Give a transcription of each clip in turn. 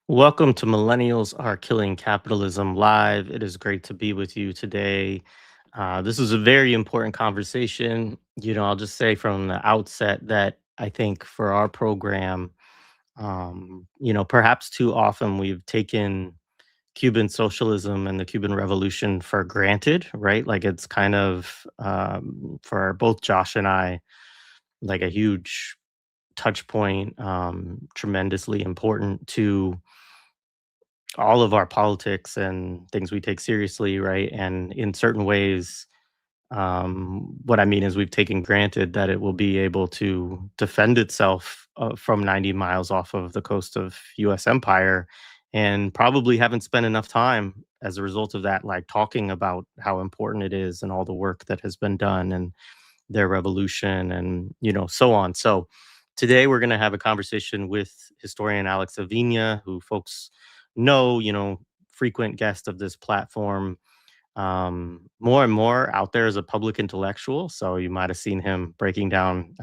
Welcome to Millennials Are Killing Capitalism Live. It is great to be with you today. This is a very important conversation. I'll just say from the outset that I think for our program, perhaps too often we've taken Cuban socialism and the Cuban Revolution for granted, right? Like it's kind of, for both Josh and I, like a huge touch point, tremendously important to all of our politics and things we take seriously, right? And in certain ways, what I mean is we've taken granted that it will be able to defend itself from 90 miles off of the coast of U.S. empire, and probably haven't spent enough time as a result of that, like talking about how important it is and all the work that has been done and their revolution and so on. So today we're going to have a conversation with historian Alex Aviña, who folks know, frequent guest of this platform, more and more out there as a public intellectual. So you might have seen him breaking down,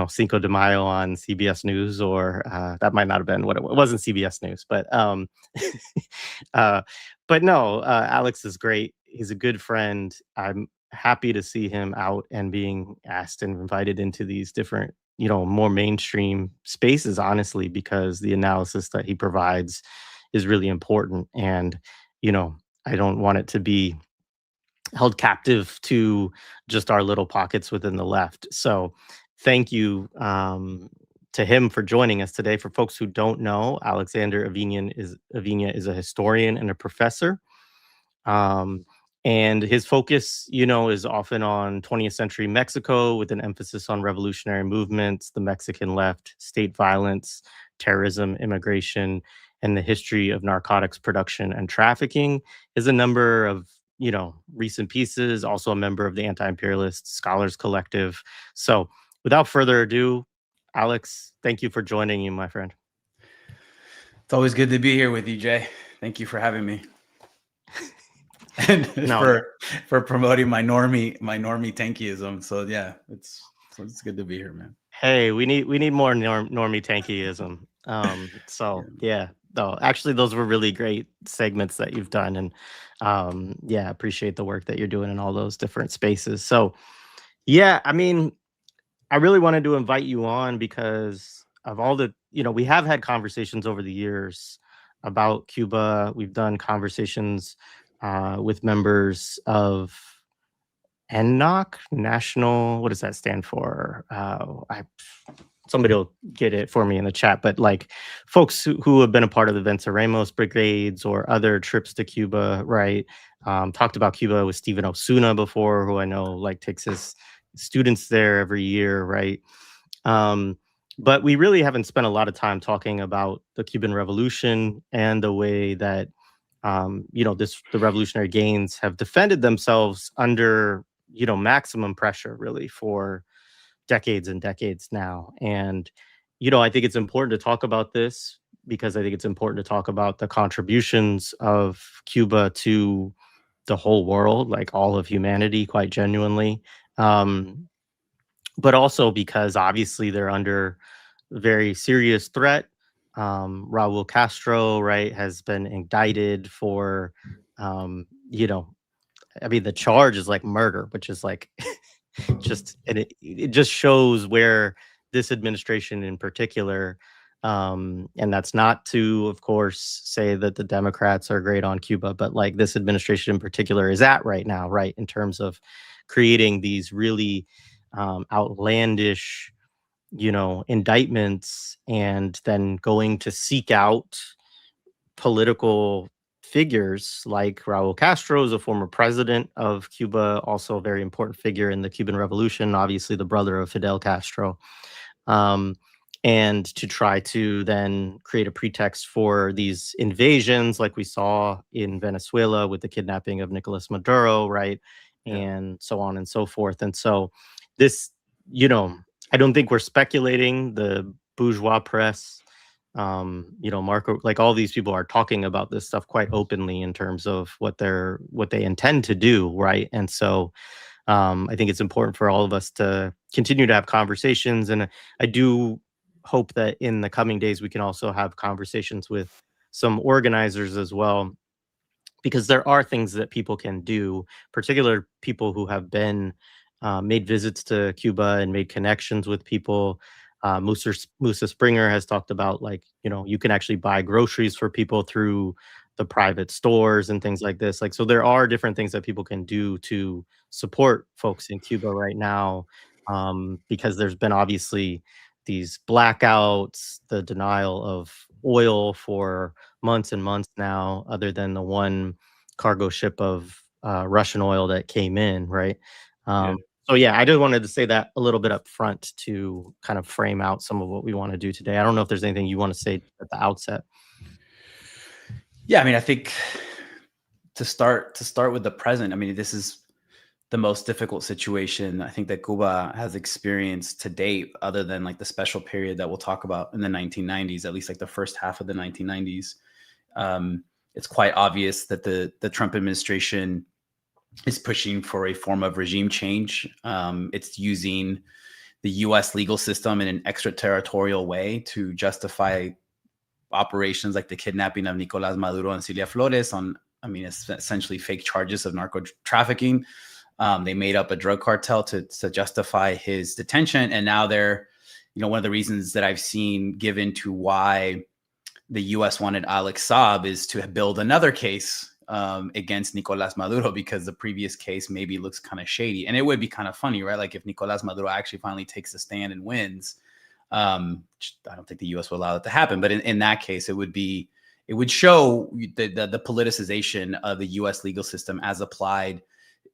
Cinco de Mayo on CBS News, or that might not have been what it wasn't CBS News, but uh, no, Alex is great. He's a good friend. I'm happy to see him out and being asked and invited into these different, more mainstream spaces, honestly, because the analysis that he provides is really important. And, you know, I don't want it to be held captive to just our little pockets within the left. So thank you to him for joining us today. For folks who don't know, Alexander Aviña is a historian and a professor. Um, and his focus, is often on 20th century Mexico with an emphasis on revolutionary movements, the Mexican left, state violence, terrorism, immigration, and the history of narcotics production and trafficking. Is a number of, recent pieces, also a member of the Anti-Imperialist Scholars Collective. So without further ado, Alex, thank you for joining you, my friend. It's always good to be here with you, Jay. Thank you for having me. And No, for promoting my normie tankyism. So yeah, it's good to be here, man. hey, we need more normie tankyism. So yeah, no, actually, those were really great segments that you've done, and yeah, appreciate the work that you're doing in all those different spaces. So yeah, I mean, I really wanted to invite you on because of all the, we have had conversations over the years about Cuba. We've done conversations with members of NNOC, National, what does that stand for? Somebody will get it for me in the chat, but like folks who have been a part of the Venceremos brigades or other trips to Cuba, right? Talked about Cuba with Stephen Osuna before, who I know like takes his students there every year, right? Um, but we really haven't spent a lot of time talking about the Cuban Revolution and the way that the revolutionary gains have defended themselves under maximum pressure, really, for decades and decades now. And I think it's important to talk about this because I think it's important to talk about the contributions of Cuba to the whole world, like all of humanity, quite genuinely. Um, but also because obviously they're under very serious threat. Raúl Castro, right, has been indicted for, you know, I mean, the charge is like murder, which is like just, and it just shows where this administration in particular, and that's not to, of course, say that the Democrats are great on Cuba, but like this administration in particular is at right now, right, in terms of creating these really outlandish, indictments, and then going to seek out political figures like Raúl Castro is a former president of Cuba, also a very important figure in the Cuban Revolution, obviously the brother of Fidel Castro, um, and to try to then create a pretext for these invasions, like we saw in Venezuela with the kidnapping of Nicolas Maduro, right, and so on and so forth. And so this, I don't think we're speculating. The bourgeois press, Marco, like all these people are talking about this stuff quite openly in terms of what they intend to do, right? And so I think it's important for all of us to continue to have conversations, and I do hope that in the coming days we can also have conversations with some organizers as well, because there are things that people can do, particular people who have been made visits to Cuba and made connections with people. Musa Springer has talked about, like, you can actually buy groceries for people through the private stores and things like this. Like, so there are different things that people can do to support folks in Cuba right now, because there's been obviously these blackouts, the denial of oil for months and months now, other than the one cargo ship of Russian oil that came in, right? Yeah. So yeah, I just wanted to say that a little bit up front to kind of frame out some of what we want to do today. I don't know if there's anything you want to say at the outset. Yeah, I mean, I think to start with the present, I mean, this is the most difficult situation I think that Cuba has experienced to date, other than like the special period that we'll talk about in the 1990s, at least like the first half of the 1990s. It's quite obvious that the Trump administration is pushing for a form of regime change. It's using the U.S. legal system in an extraterritorial way to justify operations like the kidnapping of Nicolás Maduro and Celia Flores on, I mean, it's essentially fake charges of narco trafficking. They made up a drug cartel to justify his detention. And now they're, one of the reasons that I've seen given to why the U.S. wanted Alex Saab is to build another case against Nicolás Maduro, because the previous case maybe looks kind of shady. And it would be kind of funny, right? Like if Nicolás Maduro actually finally takes the stand and wins, I don't think the U.S. will allow it to happen. But in that case, it would show the politicization of the U.S. legal system as applied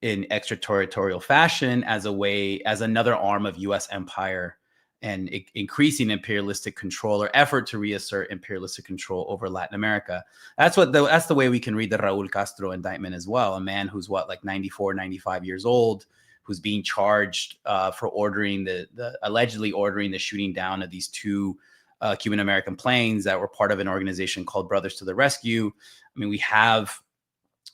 in extraterritorial fashion as another arm of U.S. empire and increasing imperialistic control or effort to reassert imperialistic control over Latin America. That's the way we can read the Raúl Castro indictment as well. A man who's like 94, 95 years old, who's being charged for allegedly ordering the shooting down of these two Cuban American planes that were part of an organization called Brothers to the Rescue. I mean, we have,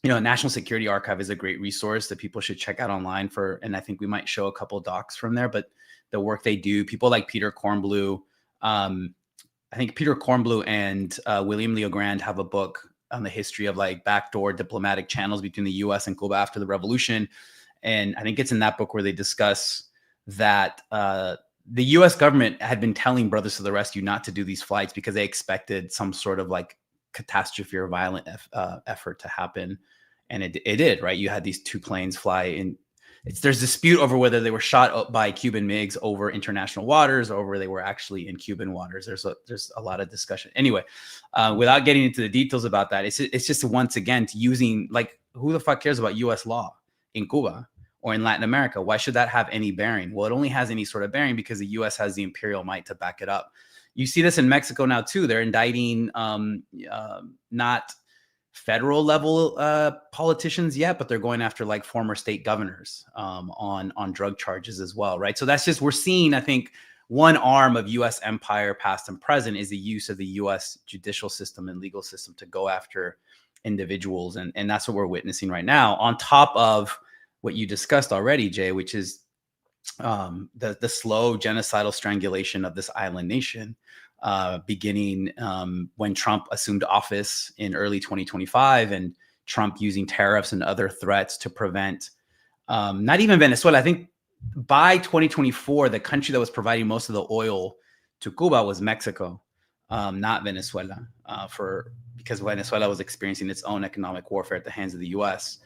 National Security Archive is a great resource that people should check out online and I think we might show a couple docs from there, but the work they do, people like Peter Kornblue, I think Peter Kornblue and William Leogrand have a book on the history of like backdoor diplomatic channels between the U.S. and Cuba after the revolution. And I think it's in that book where they discuss that the U.S. government had been telling Brothers to the Rescue not to do these flights because they expected some sort of like catastrophe or violent effort to happen. And it did, right? You had these two planes fly in. There's dispute over whether they were shot up by Cuban MiGs over international waters or whether they were actually in Cuban waters. There's a lot of discussion. Anyway, without getting into the details about that, it's just once again using, like, who the fuck cares about U.S. law in Cuba or in Latin America? Why should that have any bearing? Well, it only has any sort of bearing because the U.S. has the imperial might to back it up. You see this in Mexico now too. They're indicting not federal level politicians yet, but they're going after like former state governors on drug charges as well, right? So that's just, we're seeing, I think, one arm of U.S. empire, past and present, is the use of the U.S. judicial system and legal system to go after individuals, and that's what we're witnessing right now. On top of what you discussed already, Jay, which is the slow genocidal strangulation of this island nation. Beginning when Trump assumed office in early 2025, and Trump using tariffs and other threats to prevent not even Venezuela. I think by 2024, the country that was providing most of the oil to Cuba was Mexico, not Venezuela, because Venezuela was experiencing its own economic warfare at the hands of the U.S.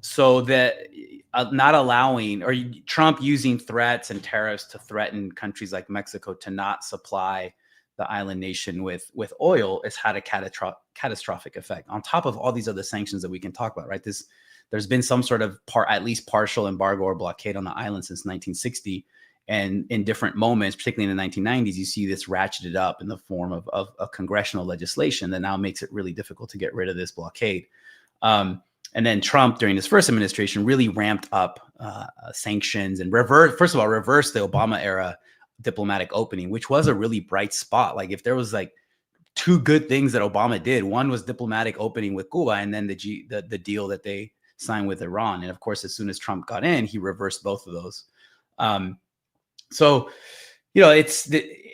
So that not allowing, or Trump using threats and tariffs to threaten countries like Mexico to not supply the island nation with oil has had a catastrophic effect on top of all these other sanctions that we can talk about, right? There's been some sort of at least partial embargo or blockade on the island since 1960. And in different moments, particularly in the 1990s, you see this ratcheted up in the form of congressional legislation that now makes it really difficult to get rid of this blockade. And then Trump, during his first administration, really ramped up sanctions and reversed the Obama era diplomatic opening, which was a really bright spot. Like, if there was like two good things that Obama did, one was diplomatic opening with Cuba, and then the deal that they signed with Iran. And of course, as soon as Trump got in, he reversed both of those. So,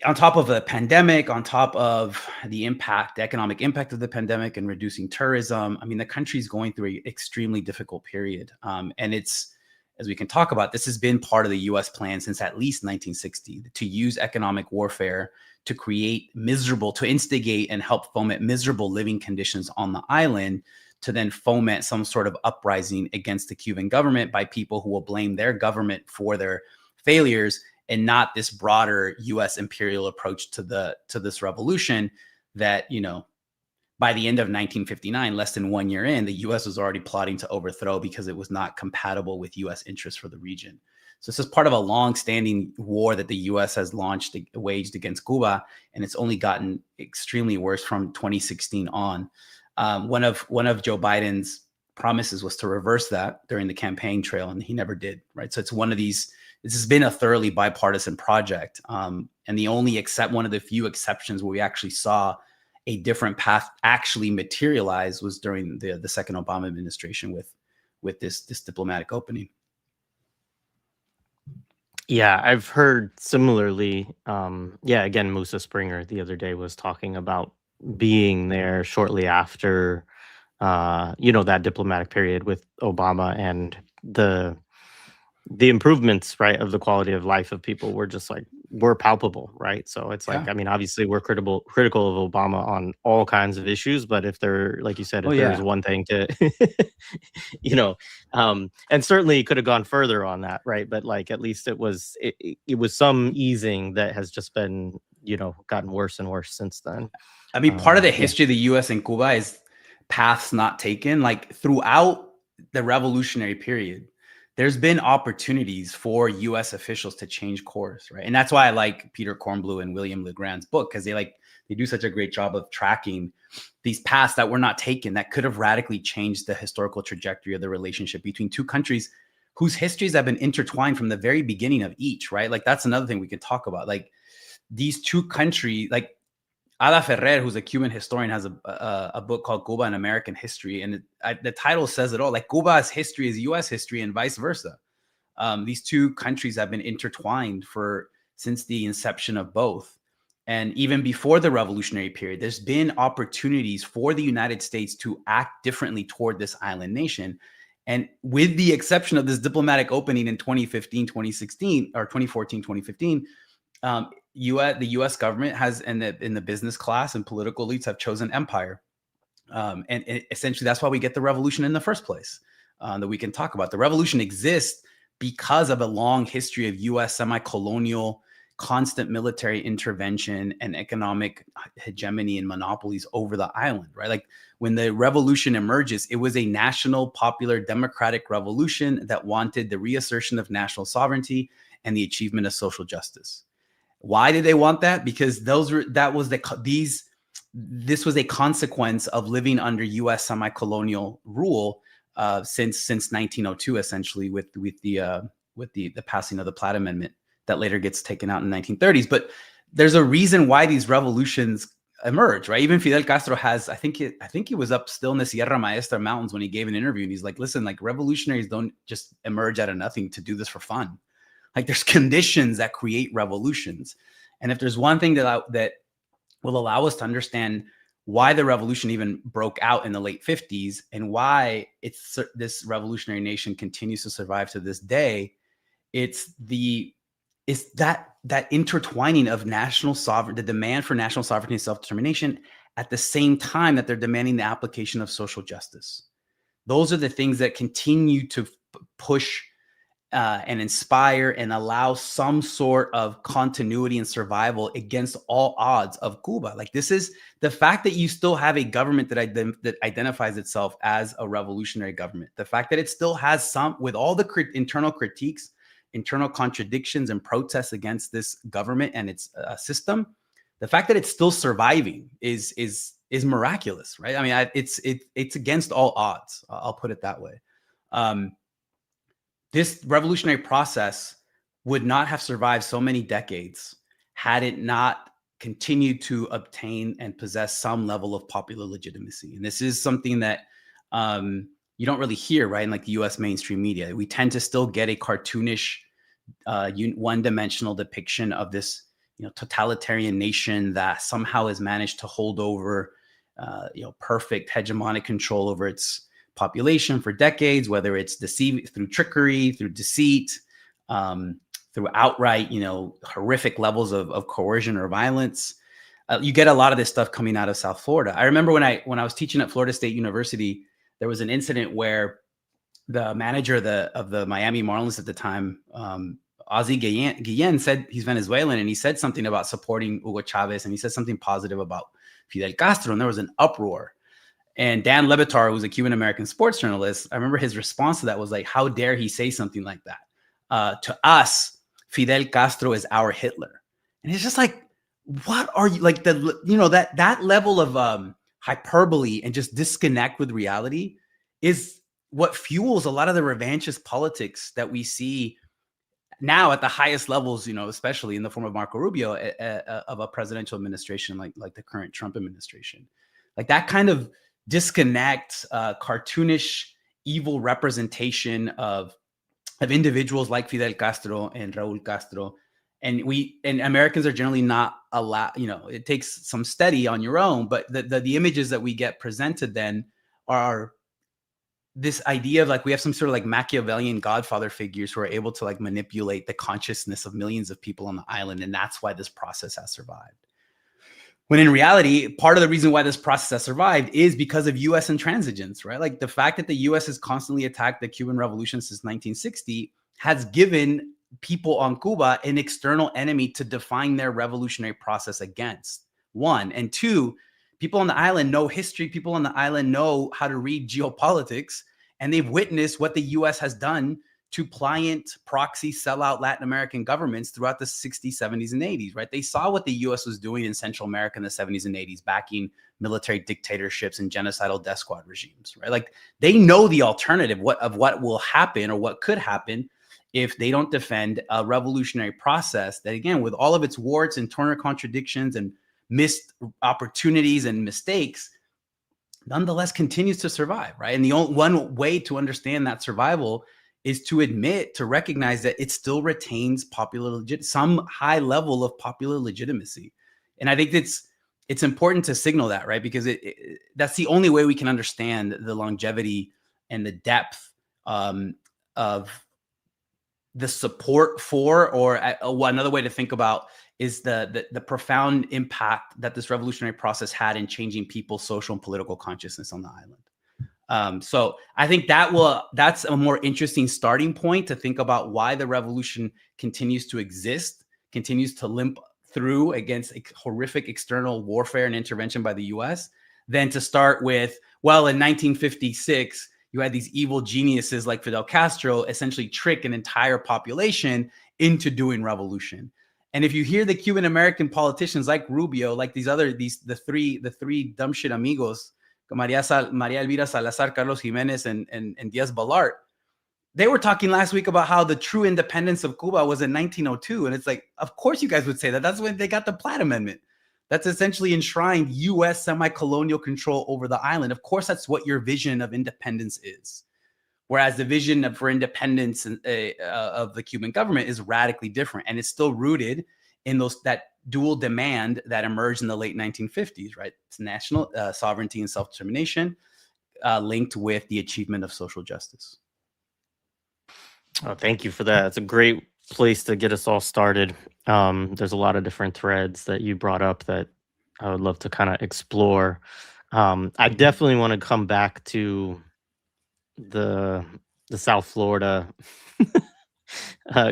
on top of a pandemic, on top of the economic impact of the pandemic and reducing tourism, I mean, the country's going through an extremely difficult period. And it's, as we can talk about, this has been part of the US plan since at least 1960 to use economic warfare to to instigate and help foment miserable living conditions on the island, to then foment some sort of uprising against the Cuban government by people who will blame their government for their failures, and not this broader US imperial approach to this revolution that, by the end of 1959, less than 1 year in, the US was already plotting to overthrow because it was not compatible with US interests for the region. So this is part of a long-standing war that the US has waged against Cuba, and it's only gotten extremely worse from 2016 on. One of Joe Biden's promises was to reverse that during the campaign trail, and he never did, right? So it's one of these, this has been a thoroughly bipartisan project. And one of the few exceptions where we actually saw a different path actually materialize was during the second Obama administration with this diplomatic opening. Yeah, I've heard similarly. Again, Musa Springer the other day was talking about being there shortly after, that diplomatic period with Obama, and the improvements, right, of the quality of life of people were palpable, right? So it's like, Yeah. I mean, obviously we're critical of Obama on all kinds of issues, but if there, like you said, if there's one thing to, and certainly could have gone further on that, right? But like, at least it was some easing that has just been, gotten worse and worse since then. I mean, part of the history of the US and Cuba is paths not taken. Like throughout the revolutionary period, there's been opportunities for US officials to change course, right? And that's why I like Peter Kornblue and William LeGrand's book, because they do such a great job of tracking these paths that were not taken that could have radically changed the historical trajectory of the relationship between two countries whose histories have been intertwined from the very beginning of each, right? Like that's another thing we could talk about. Like these two countries, like Ada Ferrer, who's a Cuban historian, has a book called Cuba and American History. And the title says it all. Like Cuba's history is US history and vice versa. These two countries have been intertwined since the inception of both. And even before the revolutionary period, there's been opportunities for the United States to act differently toward this island nation. And with the exception of this diplomatic opening in 2015, 2016, or 2014, 2015, the U.S. government has, in the business class and political elites, have chosen empire, and essentially that's why we get the revolution in the first place. That we can talk about. The revolution exists because of a long history of U.S. semi-colonial, constant military intervention and economic hegemony and monopolies over the island. Right, like when the revolution emerges, it was a national, popular, democratic revolution that wanted the reassertion of national sovereignty and the achievement of social justice. Why did they want that? Because this was a consequence of living under U.S. semi-colonial rule since 1902, essentially, with the passing of the Platt Amendment that later gets taken out in the 1930s. But there's a reason why these revolutions emerge, right? Even Fidel Castro has, I think he was up still in the Sierra Maestra Mountains when he gave an interview, and he's like, "Listen, like revolutionaries don't just emerge out of nothing to do this for fun." Like there's conditions that create revolutions. And if there's one thing that will allow us to understand why the revolution even broke out in the late 50s and why this revolutionary nation continues to survive to this day, it's that intertwining of national sovereignty, the demand for national sovereignty and self-determination, at the same time that they're demanding the application of social justice. Those are the things that continue to push and inspire and allow some sort of continuity and survival against all odds of Cuba. Like this is the fact that you still have a government that identifies itself as a revolutionary government. The fact that it still has with all the internal critiques, internal contradictions and protests against this government and its system. The fact that it's still surviving is miraculous, right? I mean, it's against all odds. I'll put it that way. This revolutionary process would not have survived so many decades had it not continued to obtain and possess some level of popular legitimacy. And this is something that you don't really hear, right? In like the US mainstream media, we tend to still get a cartoonish, one-dimensional depiction of this, totalitarian nation that somehow has managed to hold over perfect hegemonic control over its population for decades, whether it's deceived through trickery, through deceit, through outright, horrific levels of coercion or violence. You get a lot of this stuff coming out of South Florida. I remember when I was teaching at Florida State University, there was an incident where the manager of the Miami Marlins at the time, Ozzie Guillen, said he's Venezuelan, and he said something about supporting Hugo Chavez, and he said something positive about Fidel Castro, and there was an uproar. And Dan Levitar, who's a Cuban-American sports journalist, I remember his response to that was like, how dare he say something like that? To us, Fidel Castro is our Hitler. And it's just like, what are you, like, that level of hyperbole and just disconnect with reality is what fuels a lot of the revanchist politics that we see now at the highest levels, especially in the form of Marco Rubio, of a presidential administration like the current Trump administration. Like that kind of disconnect, cartoonish, evil representation of individuals like Fidel Castro and Raúl Castro. And Americans are generally not allowed, it takes some study on your own, but the images that we get presented then are this idea of like, we have some sort of like Machiavellian Godfather figures who are able to like manipulate the consciousness of millions of people on the island. And that's why this process has survived. When in reality, part of the reason why this process has survived is because of US intransigence, right? Like the fact that the US has constantly attacked the Cuban Revolution since 1960 has given people on Cuba an external enemy to define their revolutionary process against. One. And two, people on the island know history. People on the island know how to read geopolitics, and they've witnessed what the US has done to pliant, proxy, sellout Latin American governments throughout the 60s, 70s, and 80s, right? They saw what the US was doing in Central America in the 70s and 80s, backing military dictatorships and genocidal death squad regimes, right? Like they know the alternative of what will happen or what could happen if they don't defend a revolutionary process that, again, with all of its warts and Turner contradictions and missed opportunities and mistakes, nonetheless continues to survive, right? And the only one way to understand that survival is to admit, to recognize that it still retains some high level of popular legitimacy. And I think it's important to signal that, right? Because that's the only way we can understand the longevity and the depth of the support for, or another way to think about is the profound impact that this revolutionary process had in changing people's social and political consciousness on the island. So I think that's a more interesting starting point to think about why the revolution continues to exist, continues to limp through against horrific external warfare and intervention by the US, than to start with, well, in 1956, you had these evil geniuses like Fidel Castro essentially trick an entire population into doing revolution. And if you hear the Cuban American politicians like Rubio, like the three dumb shit amigos, Maria Elvira Salazar, Carlos Jimenez, and Diaz Balart, they were talking last week about how the true independence of Cuba was in 1902. And it's like, of course you guys would say that. That's when they got the Platt Amendment. That's essentially enshrined U.S. semi-colonial control over the island. Of course, that's what your vision of independence is. Whereas the vision for independence of the Cuban government is radically different. And it's still rooted in that dual demand that emerged in the late 1950s, right? It's national sovereignty and self-determination linked with the achievement of social justice. Oh, thank you for that. It's a great place to get us all started. There's a lot of different threads that you brought up that I would love to kind of explore. I definitely want to come back to the South Florida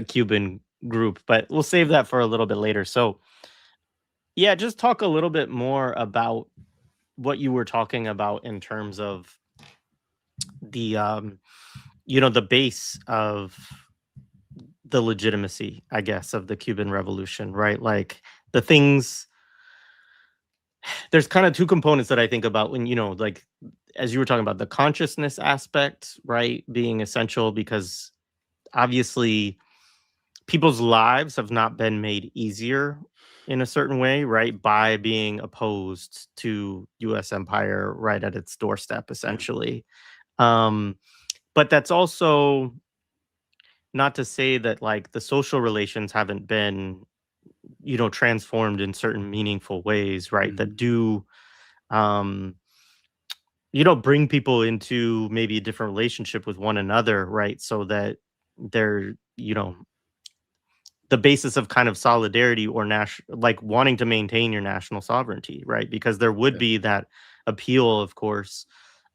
Cuban group, but we'll save that for a little bit later. So yeah, just talk a little bit more about what you were talking about in terms of the the base of the legitimacy, I guess, of the Cuban Revolution, right? Like the things, there's kind of two components that I think about when, like, as you were talking about the consciousness aspect, right, being essential because obviously people's lives have not been made easier in a certain way, right, by being opposed to US empire right at its doorstep, essentially. But that's also not to say that like the social relations haven't been transformed in certain meaningful ways, right? That Mhm. do, um, bring people into maybe a different relationship with one another, right? So that they're, the basis of kind of solidarity or like wanting to maintain your national sovereignty, right? Because there would Yeah. be that appeal, of course,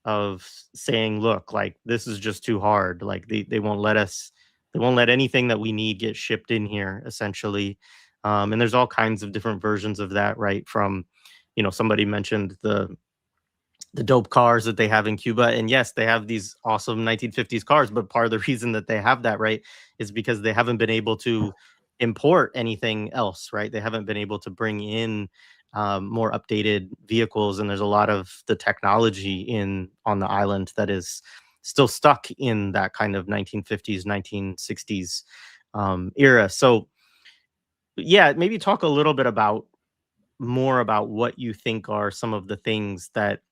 of saying, look, like this is just too hard. Like they won't let us, they won't let anything that we need get shipped in here, essentially. And there's all kinds of different versions of that, right? From, somebody mentioned the dope cars that they have in Cuba. And yes, they have these awesome 1950s cars, but part of the reason that they have that, right, is because they haven't been able to import anything else, right? They haven't been able to bring in more updated vehicles, and there's a lot of the technology in on the island that is still stuck in that kind of 1950s, 1960s era. So, yeah, maybe talk a little bit about more about what you think are some of the things that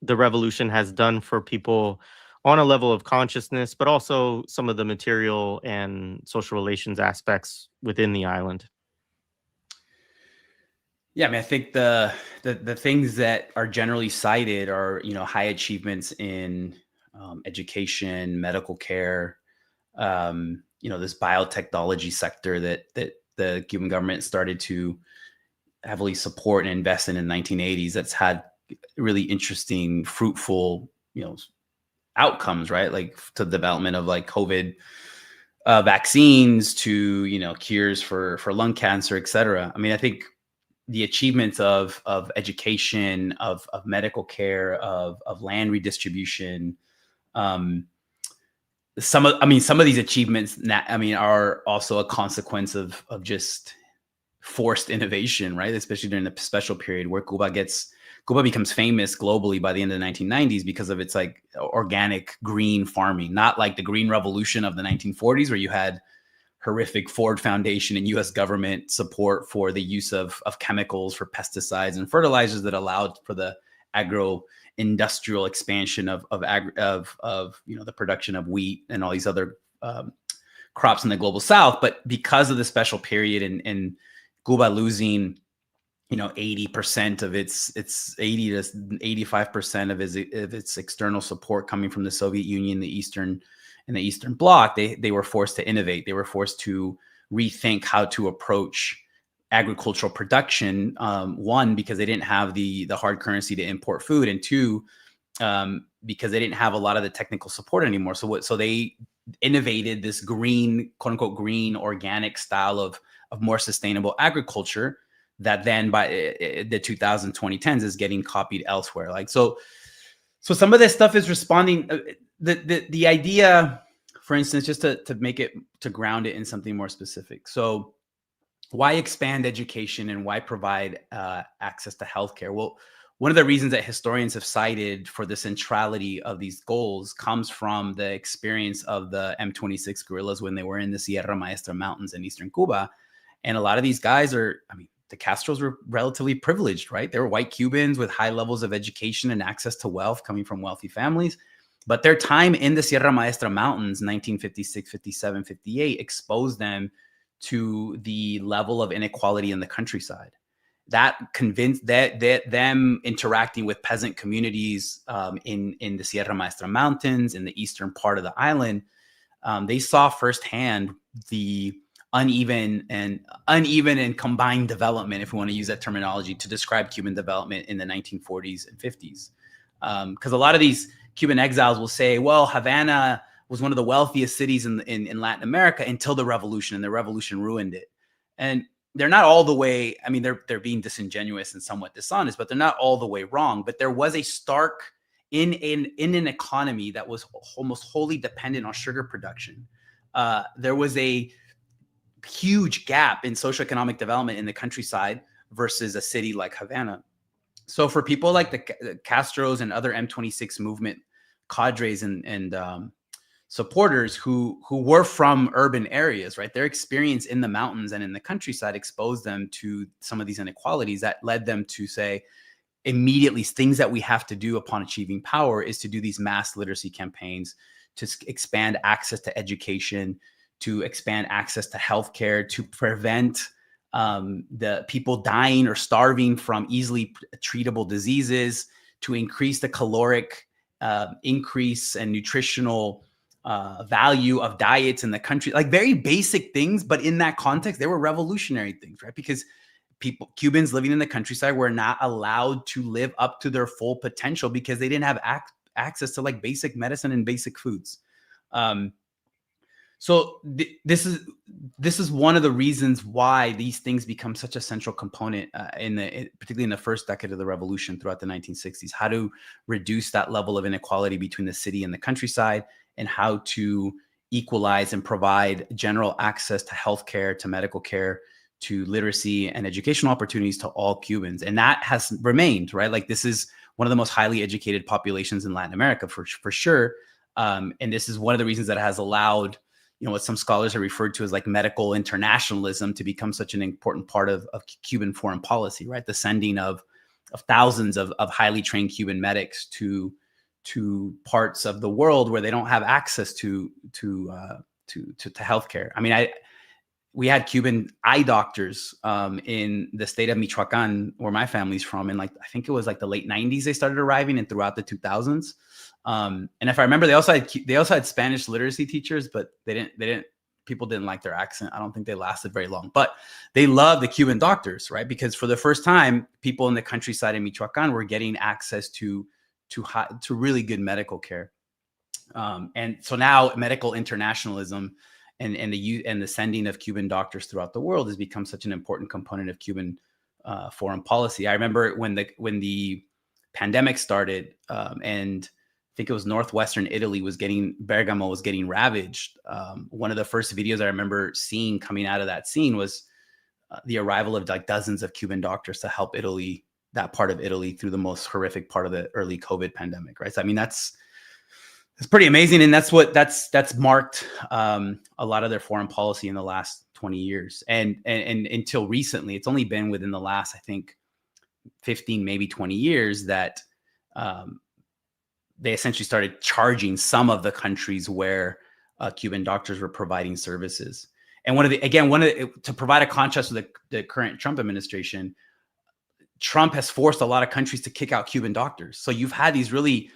the revolution has done for people on a level of consciousness, but also some of the material and social relations aspects within the island. Yeah, I mean, I think the things that are generally cited are, high achievements in education, medical care, this biotechnology sector that the Cuban government started to heavily support and invest in the 1980s. That's had really interesting, fruitful, outcomes, right? Like to the development of like COVID vaccines to cures for lung cancer, et cetera. I mean, I think the achievements of education, of medical care, of land redistribution. Um, some of these achievements, are also a consequence of just forced innovation, right? Especially during the special period where Cuba becomes famous globally by the end of the 1990s because of its like organic green farming, not like the green revolution of the 1940s where you had horrific Ford Foundation and U.S. government support for the use of chemicals for pesticides and fertilizers that allowed for the agro-industrial expansion of the production of wheat and all these other crops in the global South. But because of the special period and Cuba losing 80% of its 80 to 85% of its external support coming from the Soviet Union, the Eastern Bloc, they were forced to innovate. They were forced to rethink how to approach agricultural production. One, because they didn't have the hard currency to import food, and two, because they didn't have a lot of the technical support anymore. So they innovated this green, quote unquote, green organic style of more sustainable agriculture that then by the 2010s is getting copied elsewhere. Like so some of this stuff is responding. The idea, for instance, just to make it, to ground it in something more specific. So why expand education and why provide access to healthcare? Well, one of the reasons that historians have cited for the centrality of these goals comes from the experience of the M26 guerrillas when they were in the Sierra Maestra Mountains in eastern Cuba. And a lot of these guys the Castros were relatively privileged, right? They were white Cubans with high levels of education and access to wealth coming from wealthy families. But their time in the Sierra Maestra Mountains, 1956, 57, 58, exposed them to the level of inequality in the countryside. That convinced that them interacting with peasant communities in the Sierra Maestra Mountains, in the eastern part of the island, they saw firsthand the uneven and combined development, if we want to use that terminology to describe Cuban development in the 1940s and 50s. Because a lot of these Cuban exiles will say, well, Havana was one of the wealthiest cities in Latin America until the revolution, and the revolution ruined it. And they're not all the way, they're being disingenuous and somewhat dishonest, but they're not all the way wrong. But there was a stark, in an economy that was almost wholly dependent on sugar production, there was a huge gap in socioeconomic development in the countryside versus a city like Havana. So for people like the Castros and other M26 movement cadres and supporters who were from urban areas, right, their experience in the mountains and in the countryside exposed them to some of these inequalities that led them to say, immediately, things that we have to do upon achieving power is to do these mass literacy campaigns, to expand access to education, to expand access to healthcare, to prevent the people dying or starving from easily treatable diseases, to increase the caloric increase and nutritional value of diets in the country, like very basic things. But in that context, they were revolutionary things, right? Because Cubans living in the countryside were not allowed to live up to their full potential because they didn't have access to like basic medicine and basic foods. So this is one of the reasons why these things become such a central component particularly in the first decade of the revolution throughout the 1960s. How to reduce that level of inequality between the city and the countryside, and how to equalize and provide general access to healthcare, to medical care, to literacy and educational opportunities to all Cubans. And that has remained, right? Like, this is one of the most highly educated populations in Latin America for sure. And this is one of the reasons that has allowed, what some scholars have referred to as like medical internationalism to become such an important part of Cuban foreign policy, right? The sending of thousands of highly trained Cuban medics to parts of the world where they don't have access to healthcare. I mean, we had Cuban eye doctors in the state of Michoacan, where my family's from, and like I think it was like the late 90s they started arriving, and throughout the 2000s. And if I remember, they also had Spanish literacy teachers, but people didn't like their accent. I don't think they lasted very long, but they loved the Cuban doctors, right? Because for the first time, people in the countryside in Michoacan were getting access to really good medical care. And so now medical internationalism and the sending of Cuban doctors throughout the world has become such an important component of Cuban foreign policy. I remember when the pandemic started, and I think it was northwestern Italy Bergamo was getting ravaged. One of the first videos I remember seeing coming out of that scene was the arrival of like dozens of Cuban doctors to help that part of Italy through the most horrific part of the early COVID pandemic, right? So I mean, that's pretty amazing, and that's marked a lot of their foreign policy in the last 20 years, and until recently, it's only been within the last, I think, 15, maybe 20 years that they essentially started charging some of the countries where Cuban doctors were providing services. And to provide a contrast with the current Trump administration, Trump has forced a lot of countries to kick out Cuban doctors. So you've had these really,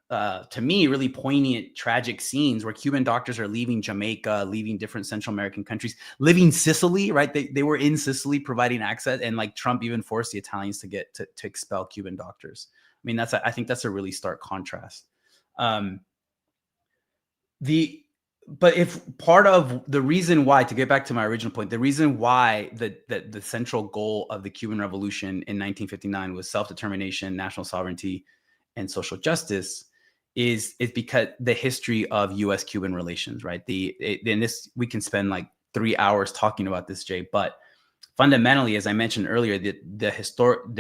to me, really poignant, tragic scenes where Cuban doctors are leaving Jamaica, leaving different Central American countries, leaving Sicily, right? They were in Sicily providing access, and like Trump even forced the Italians to expel Cuban doctors. I mean, I think that's a really stark contrast. But if part of the reason why, to get back to my original point, the reason why the central goal of the Cuban Revolution in 1959 was self-determination, national sovereignty, and social justice is because the history of U.S.-Cuban relations, right? We can spend like 3 hours talking about this, Jay, but fundamentally, as I mentioned earlier, the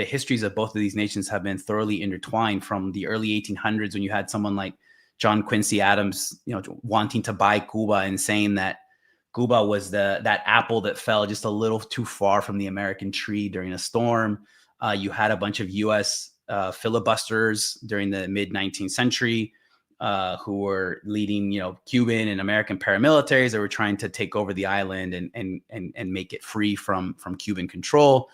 histories of both of these nations have been thoroughly intertwined from the early 1800s, when you had someone like John Quincy Adams, wanting to buy Cuba and saying that Cuba was that apple that fell just a little too far from the American tree during a storm. You had a bunch of U.S. Filibusters during the mid-19th century who were leading, Cuban and American paramilitaries that were trying to take over the island and make it free from Cuban control.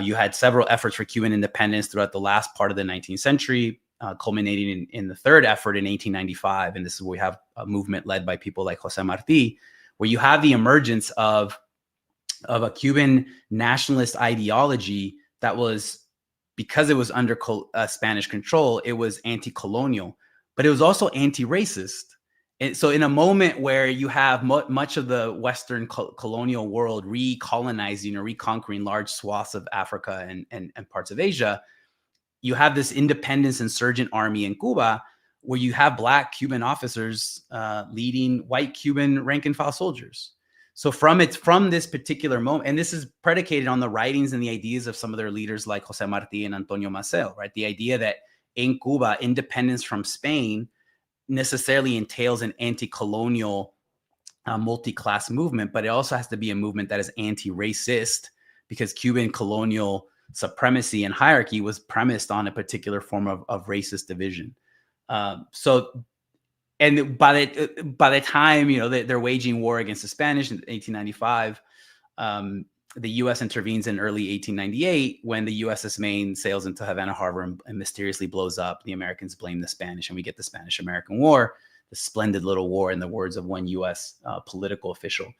You had several efforts for Cuban independence throughout the last part of the 19th century, culminating in the third effort in 1895. And this is where we have a movement led by people like Jose Marti, where you have the emergence of a Cuban nationalist ideology that was, because it was under Spanish control, it was anti-colonial, but it was also anti-racist. And so in a moment where you have much of the Western colonial world recolonizing or reconquering large swaths of Africa and parts of Asia, you have this independence insurgent army in Cuba where you have Black Cuban officers leading white Cuban rank and file soldiers. So from this particular moment, and this is predicated on the writings and the ideas of some of their leaders like Jose Marti and Antonio Maceo, right? The idea that in Cuba, independence from Spain necessarily entails an anti-colonial multi-class movement, but it also has to be a movement that is anti-racist, because Cuban colonial supremacy and hierarchy was premised on a particular form of racist division. And by the time they're waging war against the Spanish in 1895, the U.S. intervenes in early 1898 when the USS Maine sails into Havana Harbor and mysteriously blows up. The Americans blame the Spanish, and we get the Spanish-American War, the splendid little war, in the words of one U.S. Political official.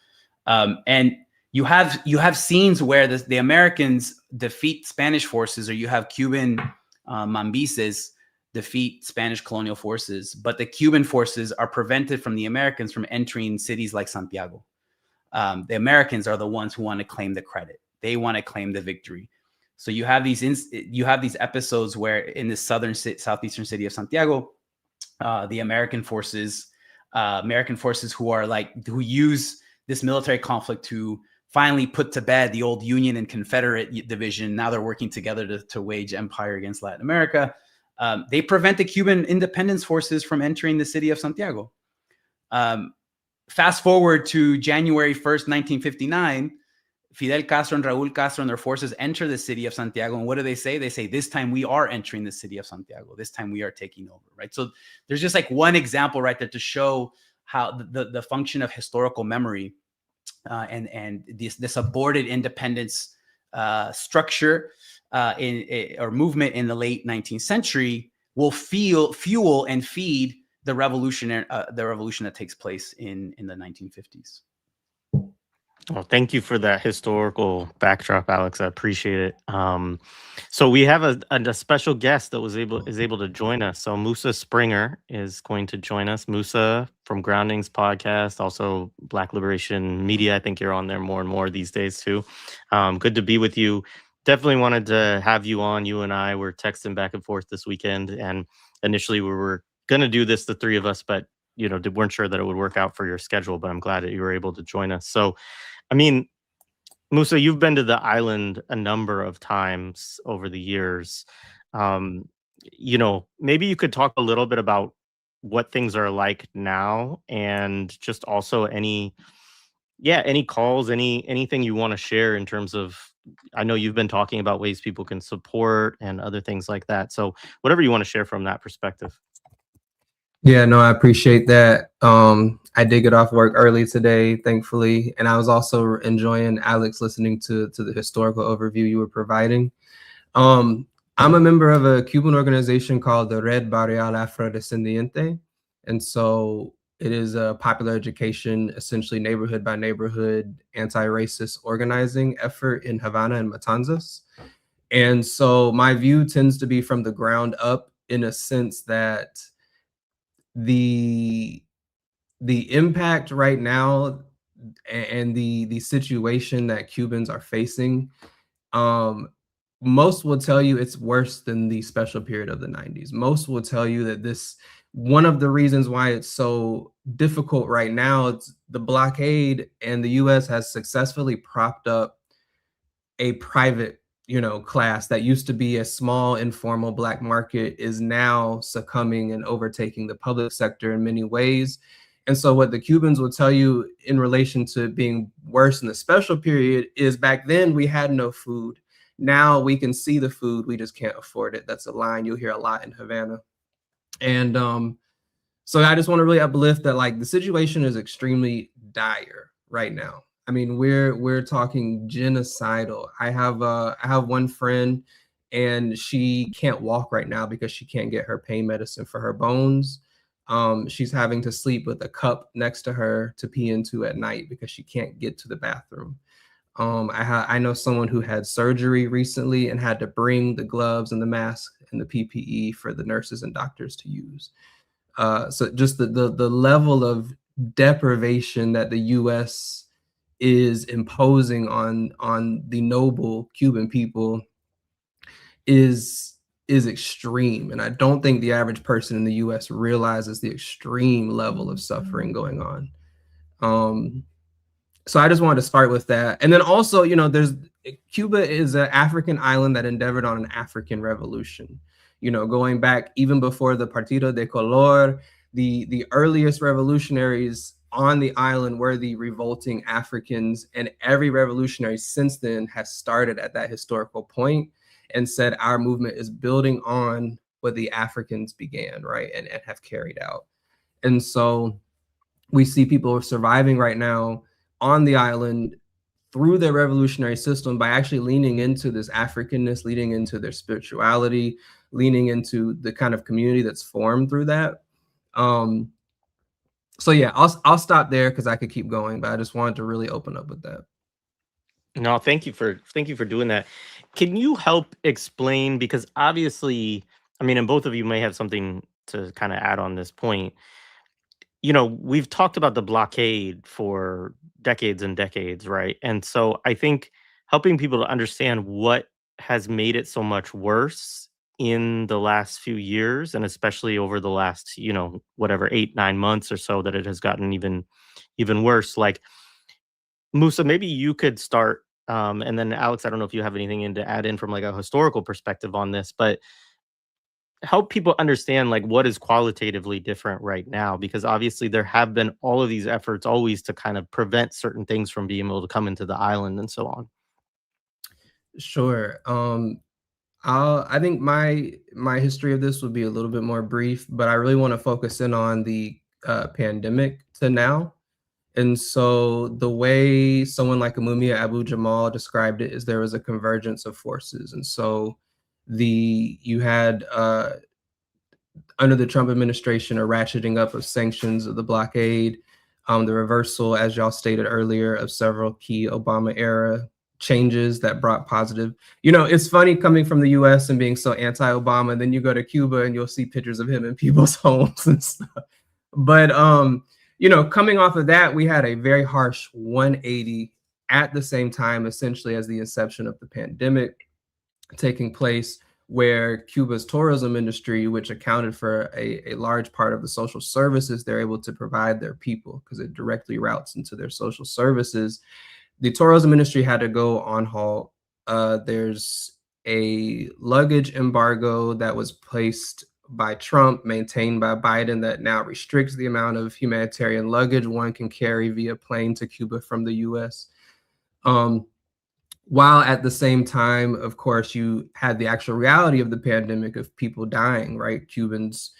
And you have scenes where the Americans defeat Spanish forces, or you have Cuban mambises defeat Spanish colonial forces, but the Cuban forces are prevented from the Americans from entering cities like Santiago. The Americans are the ones who want to claim the credit. They want to claim the victory. So you have these episodes where in the southeastern city of Santiago, the American forces who use this military conflict to finally put to bed the old Union and Confederate division. Now they're working together to wage empire against Latin America. They prevent the Cuban independence forces from entering the city of Santiago. Fast forward to January 1st, 1959, Fidel Castro and Raúl Castro and their forces enter the city of Santiago. And what do? They say, this time we are entering the city of Santiago. This time we are taking over, right? So there's just like one example right there to show how the function of historical memory and this aborted independence structure or movement in the late 19th century will fuel and feed the revolution that takes place in the 1950s. Well, thank you for that historical backdrop, Alex. I appreciate it. So we have a special guest that is able to join us. So Musa Springer is going to join us. Musa from Groundings podcast, also Black Liberation Media. I think you're on there more and more these days too. Good to be with you. Definitely wanted to have you on. You and I were texting back and forth this weekend, and initially we were going to do this, the three of us, but weren't sure that it would work out for your schedule. But I'm glad that you were able to join us. So, I mean, Musa, you've been to the island a number of times over the years. Maybe you could talk a little bit about what things are like now, and just also any calls, anything you want to share in terms of, I know you've been talking about ways people can support and other things like that. So whatever you want to share from that perspective. Yeah, no, I appreciate that. I did get off work early today, thankfully, and I was also enjoying, Alex, listening to the historical overview you were providing. I'm a member of a Cuban organization called the Red Barrial Afrodescendiente, and so it is a popular education, essentially neighborhood by neighborhood, anti-racist organizing effort in Havana and Matanzas. And so my view tends to be from the ground up, in a sense that the impact right now and the situation that Cubans are facing, most will tell you it's worse than the special period of the 90s. Most will tell you that one of the reasons why it's so difficult right now, it's the blockade, and the US has successfully propped up a private class that used to be a small informal Black market, is now succumbing and overtaking the public sector in many ways. And so what the Cubans will tell you in relation to being worse in the special period is, back then we had no food. Now we can see the food, we just can't afford it. That's a line you'll hear a lot in Havana. And so I just want to really uplift that, like, the situation is extremely dire right now. I mean, we're talking genocidal. I have one friend, and she can't walk right now because she can't get her pain medicine for her bones. She's having to sleep with a cup next to her to pee into at night because she can't get to the bathroom. I know someone who had surgery recently and had to bring the gloves and the mask and the PPE for the nurses and doctors to use. So just the level of deprivation that the U.S. is imposing on the noble Cuban people is extreme. And I don't think the average person in the US realizes the extreme level of suffering going on. So I just wanted to start with that. And then also, Cuba is an African island that endeavored on an African revolution. Going back even before the Partido de Color, the earliest revolutionaries on the island were the revolting Africans, and every revolutionary since then has started at that historical point and said our movement is building on what the Africans began, right, and have carried out. And so we see people surviving right now on the island through their revolutionary system by actually leaning into this Africanness, leaning into their spirituality, leaning into the kind of community that's formed through that. So yeah, I'll stop there because I could keep going, but I just wanted to really open up with that. No, thank you for doing that. Can you help explain, because obviously, I mean, and both of you may have something to kind of add on this point. You know, we've talked about the blockade for decades and decades, right? And so I think helping people to understand what has made it so much worse in the last few years, and especially over the last, you know, whatever, 8, 9 months or so, that it has gotten even worse. Like, Musa, maybe you could start, and then Alex, I don't know if you have anything to add in from like a historical perspective on this, but help people understand like what is qualitatively different right now, because obviously there have been all of these efforts always to kind of prevent certain things from being able to come into the island and so on. Sure. I think my history of this would be a little bit more brief, but I really want to focus in on the pandemic to now. And so the way someone like Mumia Abu-Jamal described it is there was a convergence of forces. And so you had under the Trump administration a ratcheting up of sanctions of the blockade, the reversal, as y'all stated earlier, of several key Obama era changes that brought positive. You know, it's funny coming from the US and being so anti-Obama, and then you go to Cuba and you'll see pictures of him in people's homes and stuff. But you know, coming off of that, we had a very harsh 180 at the same time, essentially as the inception of the pandemic taking place, where Cuba's tourism industry, which accounted for a large part of the social services they're able to provide their people, because it directly routes into their social services, the tourism industry had to go on halt. There's a luggage embargo that was placed by Trump, maintained by Biden, that now restricts the amount of humanitarian luggage one can carry via plane to Cuba from the US. While at the same time, of course, you had the actual reality of the pandemic of people dying, right? Cubans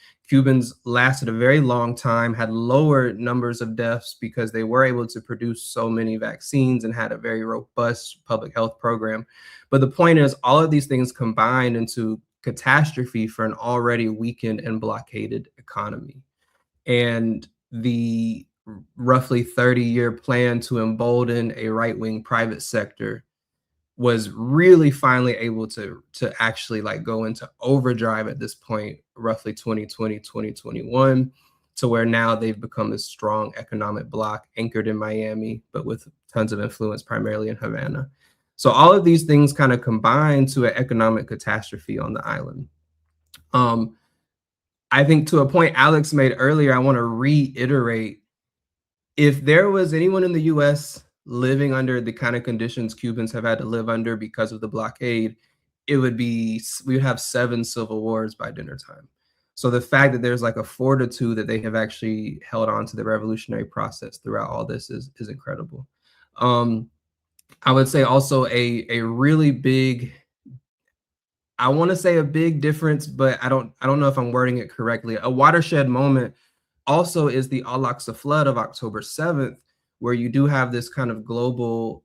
lasted a very long time, had lower numbers of deaths because they were able to produce so many vaccines and had a very robust public health program. But the point is, all of these things combined into catastrophe for an already weakened and blockaded economy. And the roughly 30-year plan to embolden a right-wing private sector was really finally able to actually like go into overdrive at this point, roughly 2020, 2021, to where now they've become this strong economic bloc anchored in Miami, but with tons of influence primarily in Havana. So all of these things kind of combine to an economic catastrophe on the island. I think to a point Alex made earlier, I want to reiterate, if there was anyone in the US living under the kind of conditions Cubans have had to live under because of the blockade, we would have 7 civil wars by dinner time. So the fact that there's like a fortitude that they have actually held on to the revolutionary process throughout all this is incredible. I would say also a really big, I want to say a big difference, but I don't know if I'm wording it correctly. A watershed moment also is the Al-Aqsa flood of October 7th, where you do have this kind of global,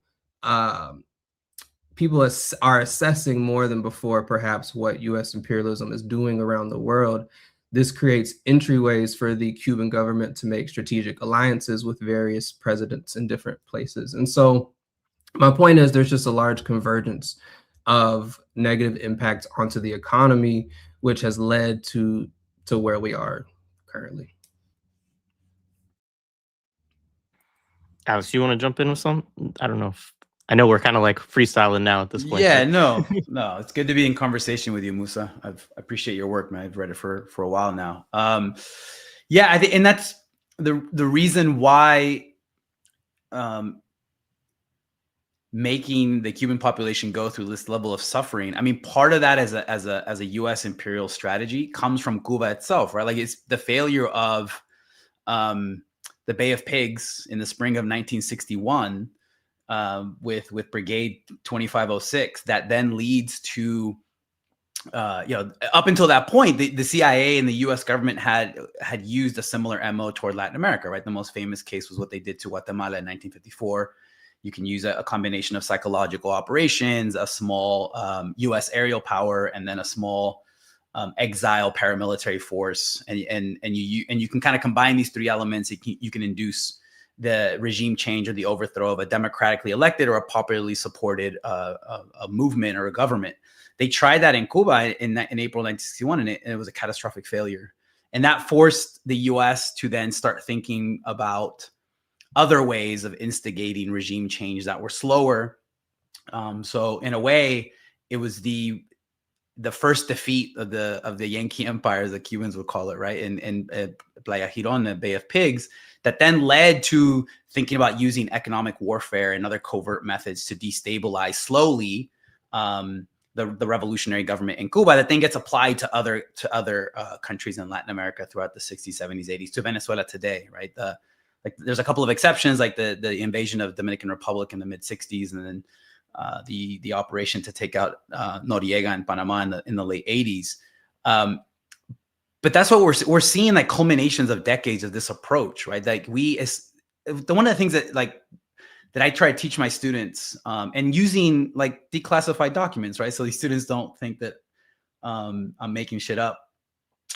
people are assessing more than before perhaps what US imperialism is doing around the world. This creates entryways for the Cuban government to make strategic alliances with various presidents in different places. And so my point is, there's just a large convergence of negative impacts onto the economy, which has led to where we are currently. Alex, you want to jump in with some? I don't know if, I know we're kind of like freestyling now at this point. Yeah, but... no, it's good to be in conversation with you, Musa. I appreciate your work, man. I've read it for a while now. Yeah, I think, and that's the reason why making the Cuban population go through this level of suffering. I mean, part of that as a U.S. imperial strategy comes from Cuba itself, right? Like, it's the failure of the Bay of Pigs in the spring of 1961 with Brigade 2506 that then leads to, up until that point, the CIA and the U.S. government had used a similar MO toward Latin America, right? The most famous case was what they did to Guatemala in 1954. You can use a combination of psychological operations, a small U.S. aerial power, and then a small exile paramilitary force. And you can kind of combine these three elements. You can induce the regime change or the overthrow of a democratically elected or a popularly supported a movement or a government. They tried that in Cuba in April 1961, and it was a catastrophic failure. And that forced the U.S. to then start thinking about other ways of instigating regime change that were slower. So in a way, it was the first defeat of the Yankee Empire, as the Cubans would call it, right? In Playa Girón, the Bay of Pigs, that then led to thinking about using economic warfare and other covert methods to destabilize slowly the revolutionary government in Cuba, that then gets applied to other countries in Latin America throughout the 60s, 70s, 80s, to Venezuela today, right? There's a couple of exceptions, like the invasion of Dominican Republic in the mid 60s, and then the operation to take out Noriega in Panama in the late 80s. But that's what we're seeing, like culminations of decades of this approach, right? Like one of the things that I try to teach my students, and using like declassified documents, right? So these students don't think that I'm making shit up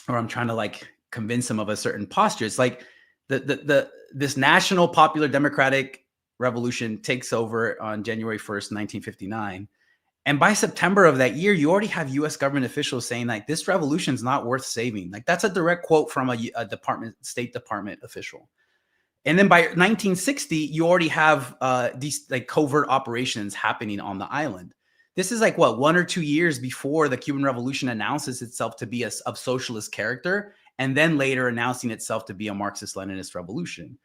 or I'm trying to like convince them of a certain posture. It's like this national popular democratic revolution takes over on January 1st, 1959. And by September of that year, you already have U.S. government officials saying like, this revolution is not worth saving. Like that's a direct quote from a State Department official. And then by 1960, you already have these like covert operations happening on the island. This is like what, 1 or 2 years before the Cuban Revolution announces itself to be of socialist character, and then later announcing itself to be a Marxist-Leninist revolution.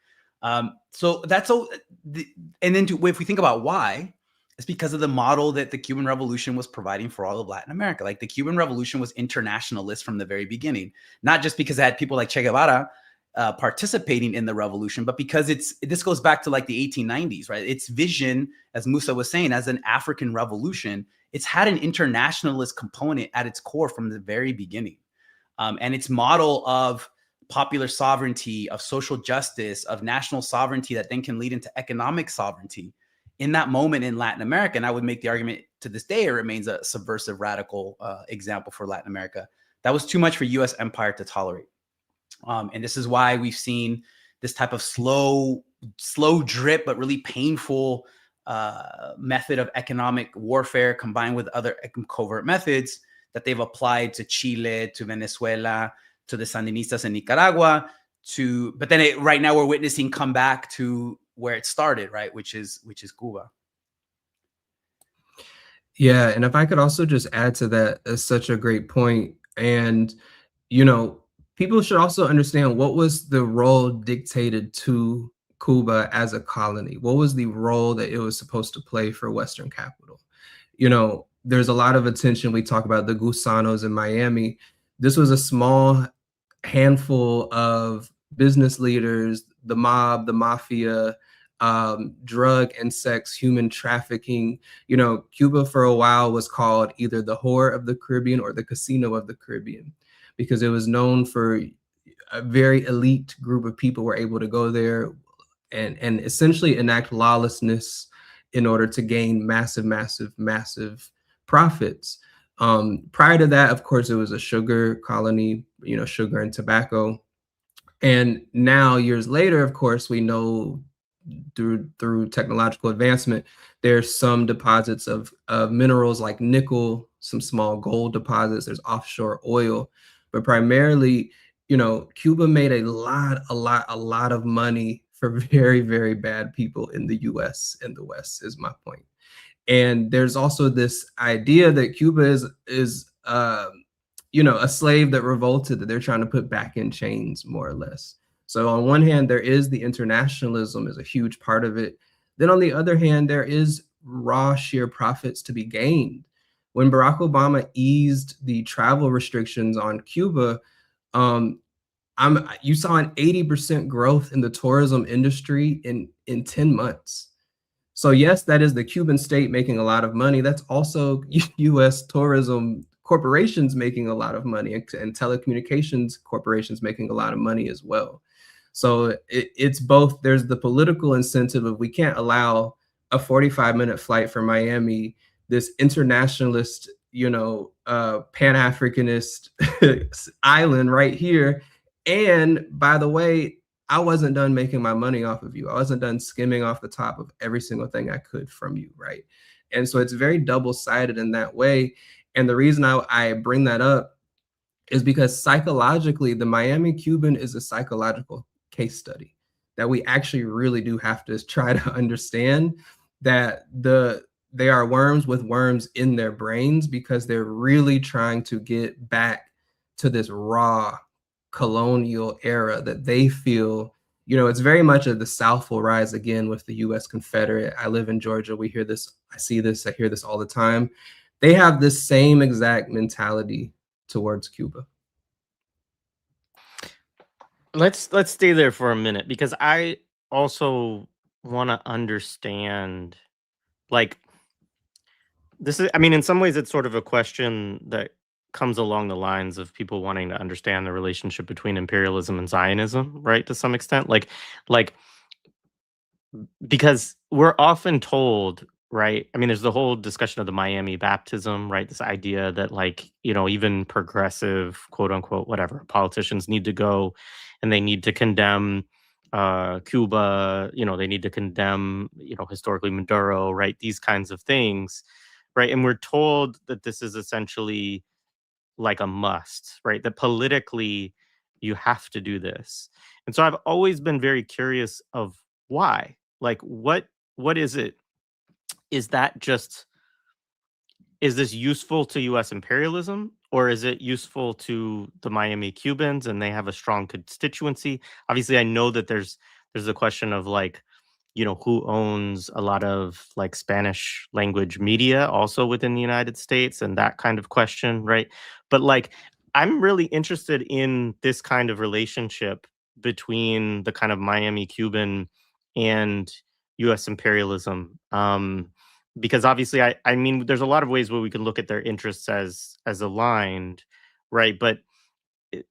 So that's and then if we think about why, it's because of the model that the Cuban Revolution was providing for all of Latin America. Like the Cuban Revolution was internationalist from the very beginning, not just because it had people like Che Guevara participating in the revolution, but because this goes back to like the 1890s, right? Its vision, as Musa was saying, as an African revolution, it's had an internationalist component at its core from the very beginning. And its model of popular sovereignty, of social justice, of national sovereignty that then can lead into economic sovereignty in that moment in Latin America. And I would make the argument to this day, it remains a subversive, radical example for Latin America. That was too much for US empire to tolerate. And this is why we've seen this type of slow drip, but really painful method of economic warfare combined with other covert methods that they've applied to Chile, to Venezuela, to the Sandinistas in Nicaragua, but then right now we're witnessing come back to where it started, right? Which is Cuba. Yeah, and if I could also just add to that, it's such a great point. And, people should also understand what was the role dictated to Cuba as a colony. What was the role that it was supposed to play for Western capital? There's a lot of attention. We talk about the Gusanos in Miami. This was a small handful of business leaders, the mob, the mafia, drug and sex, human trafficking. Cuba for a while was called either the whore of the Caribbean or the casino of the Caribbean, because it was known for a very elite group of people were able to go there and essentially enact lawlessness in order to gain massive profits. Prior to that, of course, it was a sugar colony, sugar and tobacco. And now, years later, of course, we know through technological advancement, there's some deposits of minerals like nickel, some small gold deposits, there's offshore oil, but primarily, Cuba made a lot of money for very, very bad people in the US and the West, is my point. And there's also this idea that Cuba is a slave that revolted, that they're trying to put back in chains, more or less. So on one hand, there is the internationalism is a huge part of it. Then on the other hand, there is raw sheer profits to be gained. When Barack Obama eased the travel restrictions on Cuba, you saw an 80% growth in the tourism industry in 10 months. So yes, that is the Cuban state making a lot of money. That's also US tourism corporations making a lot of money, and telecommunications corporations making a lot of money as well. So it's both. There's the political incentive of we can't allow a 45-minute flight from Miami, this internationalist, Pan-Africanist island right here. And by the way, I wasn't done making my money off of you. I wasn't done skimming off the top of every single thing I could from you, right? And so it's very double-sided in that way. And the reason I bring that up is because psychologically, the Miami Cuban is a psychological case study that we actually really do have to try to understand, that they are worms with worms in their brains, because they're really trying to get back to this raw colonial era that they feel, it's very much of the South will rise again with the U.S. Confederate. I live in Georgia. We hear this. I see this. I hear this all the time. They have this same exact mentality towards Cuba. Let's stay there for a minute, because I also want to understand, like, this is, I mean, in some ways it's sort of a question that comes along the lines of people wanting to understand the relationship between imperialism and Zionism, right? To some extent, like because we're often told, right? I mean, there's the whole discussion of the Miami baptism, right? This idea that, like, even progressive, quote unquote, whatever, politicians need to go and they need to condemn Cuba, they need to condemn, historically Maduro, right? These kinds of things, right? And we're told that this is essentially like a must, right? That politically you have to do this. And so I've always been very curious of why. Like, what is it? Is that just, is this useful to US imperialism, or is it useful to the Miami Cubans and they have a strong constituency? Obviously, I know that there's a question of, like, who owns a lot of, like, Spanish language media also within the United States, and that kind of question, right? But, like, I'm really interested in this kind of relationship between the kind of Miami Cuban and US imperialism. Because obviously, I mean, there's a lot of ways where we can look at their interests as aligned, right? But it,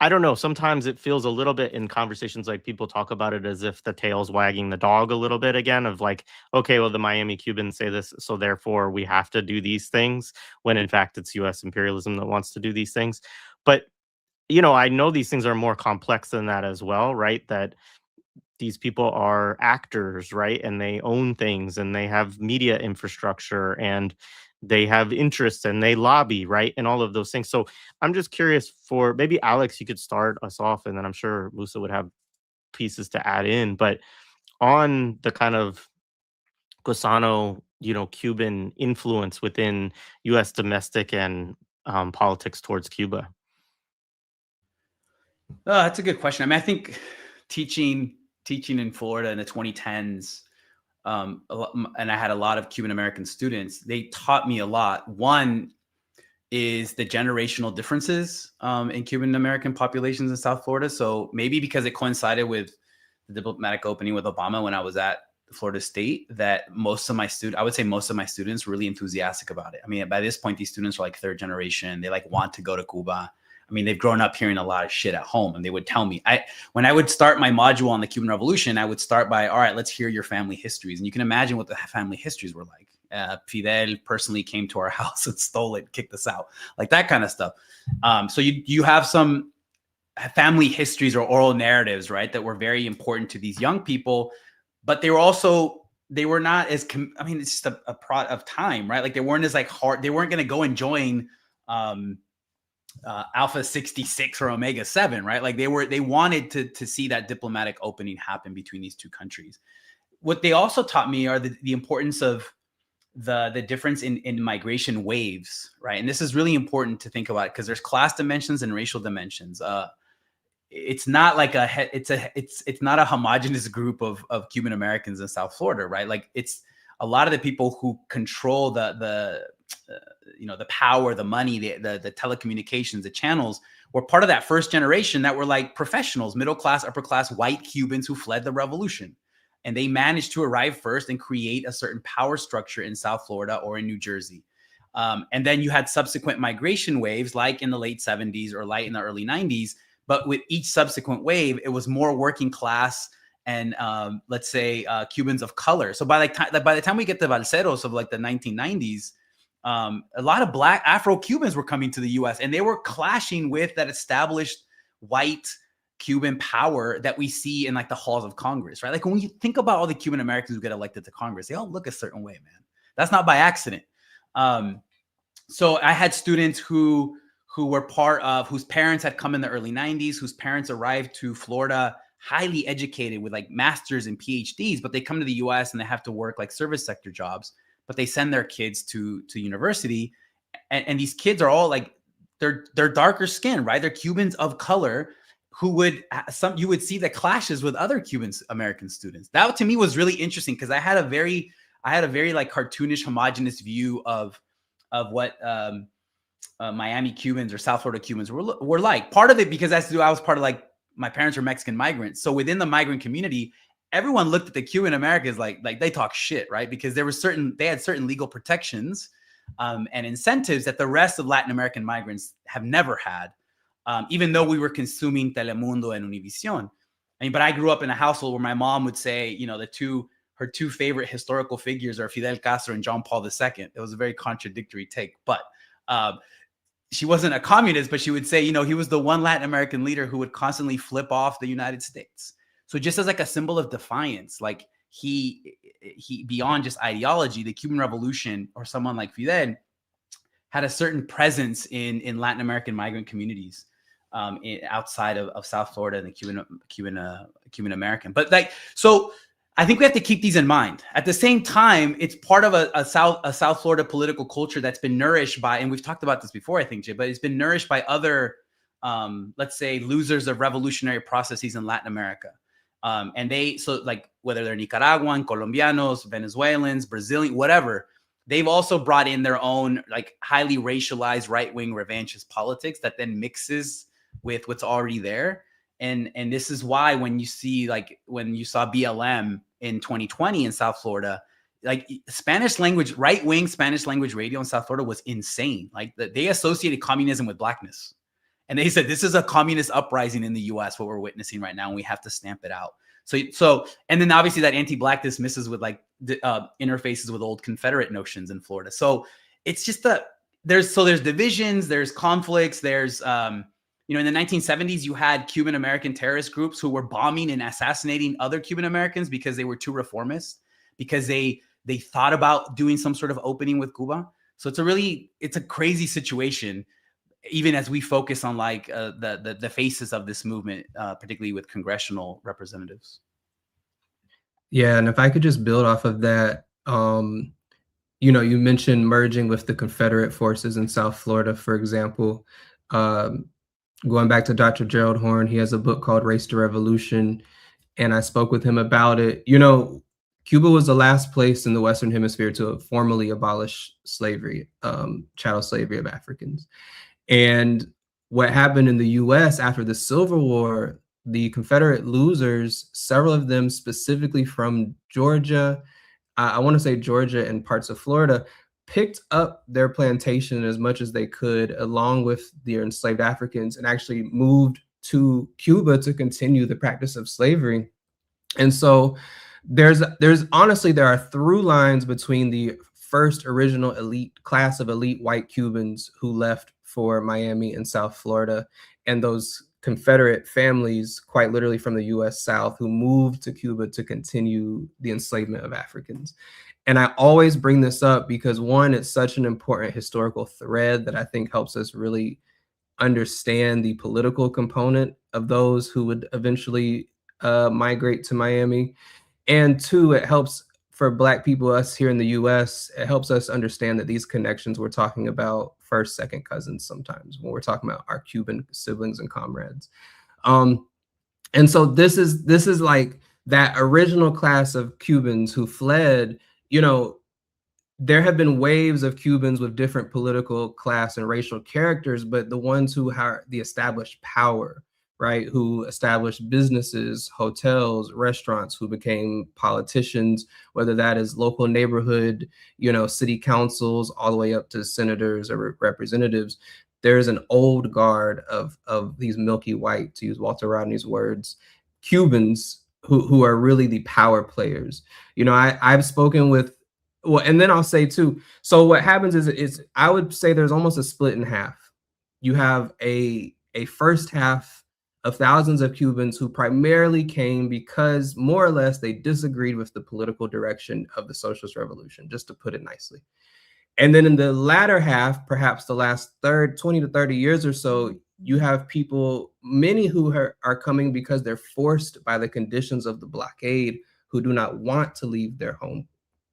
I don't know. Sometimes it feels a little bit in conversations, like, people talk about it as if the tail's wagging the dog a little bit again, of like, okay, well, the Miami Cubans say this, so therefore we have to do these things, when in fact it's US imperialism that wants to do these things. But, I know these things are more complex than that as well, right? That these people are actors, right? And they own things, and they have media infrastructure, and they have interests, and they lobby, right? And all of those things. So I'm just curious, for maybe Alex, you could start us off, and then I'm sure Musa would have pieces to add in. But on the kind of Gusano, Cuban influence within US domestic and politics towards Cuba. That's a good question. I mean, I think teaching in Florida in the 2010s, and I had a lot of Cuban American students. They taught me a lot. One is the generational differences in Cuban American populations in South Florida. So maybe because it coincided with the diplomatic opening with Obama when I was at Florida State, that I would say most of my students were really enthusiastic about it. I mean, by this point, these students are like third generation. They, like, want to go to Cuba. I mean, they've grown up hearing a lot of shit at home, and they would tell me, when I would start my module on the Cuban Revolution, I would start by, all right, let's hear your family histories. And you can imagine what the family histories were like. Fidel personally came to our house and stole it, kicked us out, like that kind of stuff. So you have some family histories or oral narratives, right, that were very important to these young people, but they were not as, I mean, it's just a product of time, right? Like, they weren't as, like, hard. They weren't going to go and join Alpha 66 or Omega 7, right? Like, they wanted to see that diplomatic opening happen between these two countries. What they also taught me are the importance of the difference in migration waves, right? And this is really important to think about, because there's class dimensions and racial dimensions. It's not like it's not a homogenous group of Cuban Americans in South Florida, right? Like, it's a lot of the people who control the power, the money, the telecommunications, the channels, were part of that first generation that were like professionals, middle class, upper class, white Cubans who fled the revolution. And they managed to arrive first and create a certain power structure in South Florida or in New Jersey. And then you had subsequent migration waves, like in the late 70s or late in the early 90s. But with each subsequent wave, it was more working class and let's say Cubans of color. So by the time we get to Balseros of like the 1990s, a lot of Black Afro-Cubans were coming to the U.S. and they were clashing with that established white Cuban power that we see in like the halls of Congress, right? Like when you think about all the Cuban Americans who get elected to Congress, they all look a certain way, man. That's not by accident. So I had students who were part of, whose parents had come in the early 90s, whose parents arrived to Florida highly educated with like masters and PhDs, but they come to the US and they have to work like service sector jobs, but they send their kids to university. And these kids are all like, they're darker skin, right? They're Cubans of color who would, you would see the clashes with other Cuban American students. That to me was really interesting because I had a very like cartoonish, homogenous view of what Miami Cubans or South Florida Cubans were like. Part of it because I was part of like, my parents were Mexican migrants. So within the migrant community, everyone looked at the Cuban Americans like they talk shit, right? Because they had certain legal protections and incentives that the rest of Latin American migrants have never had, even though we were consuming Telemundo and Univision. I mean, but I grew up in a household where my mom would say, you know, her two favorite historical figures are Fidel Castro and John Paul II. It was a very contradictory take, but she wasn't a communist, but she would say, you know, he was the one Latin American leader who would constantly flip off the United States. So just as like a symbol of defiance, like he beyond just ideology, the Cuban Revolution or someone like Fidel had a certain presence in Latin American migrant communities outside of South Florida and the Cuban American. But like, so I think we have to keep these in mind. At the same time, it's part of a South Florida political culture that's been nourished by, and we've talked about this before, I think, Jay, but it's been nourished by other, let's say, losers of revolutionary processes in Latin America. So like whether they're Nicaraguan, Colombianos, Venezuelans, Brazilian, whatever, they've also brought in their own like highly racialized right-wing revanchist politics that then mixes with what's already there. And this is why when you saw BLM in 2020 in South Florida, like Spanish language, right-wing Spanish language radio in South Florida was insane. Like they associated communism with blackness. And they said, this is a communist uprising in the US, what we're witnessing right now, and we have to stamp it out. So, and then obviously that anti-blackness misses with like interfaces with old Confederate notions in Florida. So it's just there's divisions, there's conflicts, there's, you know, in the 1970s, you had Cuban American terrorist groups who were bombing and assassinating other Cuban Americans because they were too reformist, because they thought about doing some sort of opening with Cuba. So it's a crazy situation, even as we focus on like the faces of this movement, particularly with congressional representatives. Yeah, and if I could just build off of that, you know, you mentioned merging with the Confederate forces in South Florida, for example. Going back to Dr. Gerald Horne, he has a book called Race to Revolution, and I spoke with him about it. You know, Cuba was the last place in the Western Hemisphere to formally abolish slavery, chattel slavery of Africans. And what happened in the US after the Civil War, the Confederate losers, several of them specifically from Georgia, I want to say Georgia and parts of Florida, picked up their plantation as much as they could, along with their enslaved Africans, and actually moved to Cuba to continue the practice of slavery. And so there's honestly, there are through lines between the first original elite class of elite white Cubans who left for Miami and South Florida, and those Confederate families, quite literally from the US South, who moved to Cuba to continue the enslavement of Africans. And I always bring this up because, one, it's such an important historical thread that I think helps us really understand the political component of those who would eventually migrate to Miami. And two, it helps for Black people, us here in the US, it helps us understand that these connections we're talking about first, second cousins sometimes when we're talking about our Cuban siblings and comrades. And so this is like that original class of Cubans who fled. You know, there have been waves of Cubans with different political class and racial characters, but the ones who have the established power, right, who established businesses, hotels, restaurants, who became politicians, whether that is local neighborhood, you know, city councils, all the way up to senators or representatives, there's an old guard of these milky white, to use Walter Rodney's words, Cubans who are really the power players. You know, I've spoken with, well, and then I'll say too, so what happens is I would say there's almost a split in half. You have a first half of thousands of Cubans who primarily came because more or less they disagreed with the political direction of the socialist revolution, just to put it nicely. And then in the latter half, perhaps the last 20 to 30 years or so, you have people, many who are coming because they're forced by the conditions of the blockade, who do not want to leave their home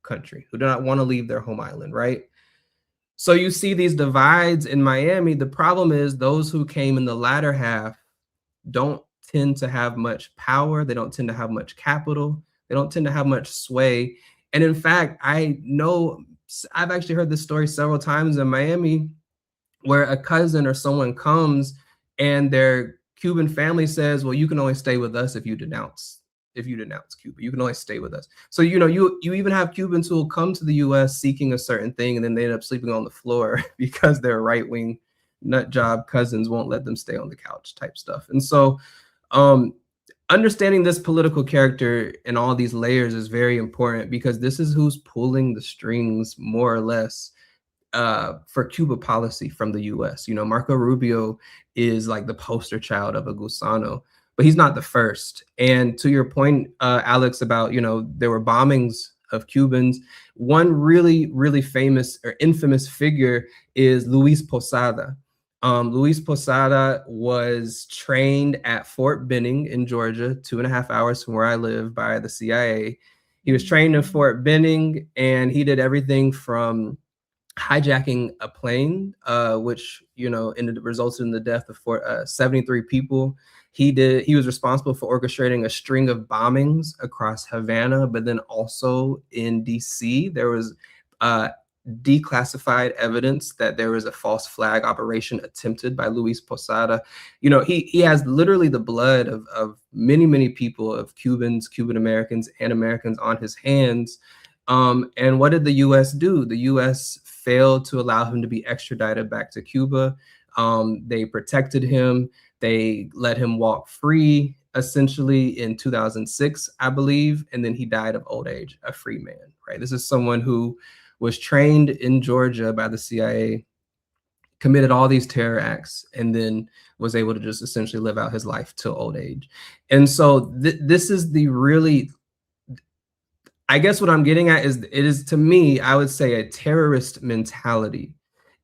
country, who do not want to leave their home island, right? So you see these divides in Miami. The problem is those who came in the latter half don't tend to have much power. They don't tend to have much capital. They don't tend to have much sway. And in fact, I know I've actually heard this story several times in Miami, where a cousin or someone comes and their Cuban family says, well, you can only stay with us if you denounce Cuba. You can only stay with us. So, you know, you even have Cubans who will come to the US seeking a certain thing, and then they end up sleeping on the floor because their right-wing nut job cousins won't let them stay on the couch type stuff. And so understanding this political character and all these layers is very important, because this is who's pulling the strings, more or less, for Cuba policy from the US. You know, Marco Rubio is like the poster child of a gusano, but he's not the first. And to your point, Alex, about, you know, there were bombings of Cubans. One really, really famous or infamous figure is Luis Posada. Luis Posada was trained at Fort Benning in Georgia, 2.5 hours from where I live, by the CIA. He was trained in Fort Benning, and he did everything from hijacking a plane, which, you know, resulted in the death of 73 people. He was responsible for orchestrating a string of bombings across Havana, but then also in DC. There was declassified evidence that there was a false flag operation attempted by Luis Posada. You know, he has literally the blood of many, many people, of Cubans, Cuban Americans, and Americans on his hands. And what did the US do? The US failed to allow him to be extradited back to Cuba. They protected him. They let him walk free, essentially, in 2006, I believe. And then he died of old age, a free man, right? This is someone who was trained in Georgia by the CIA, committed all these terror acts, and then was able to just essentially live out his life till old age. And so this is the really, I guess what I'm getting at is, it is, to me, I would say, a terrorist mentality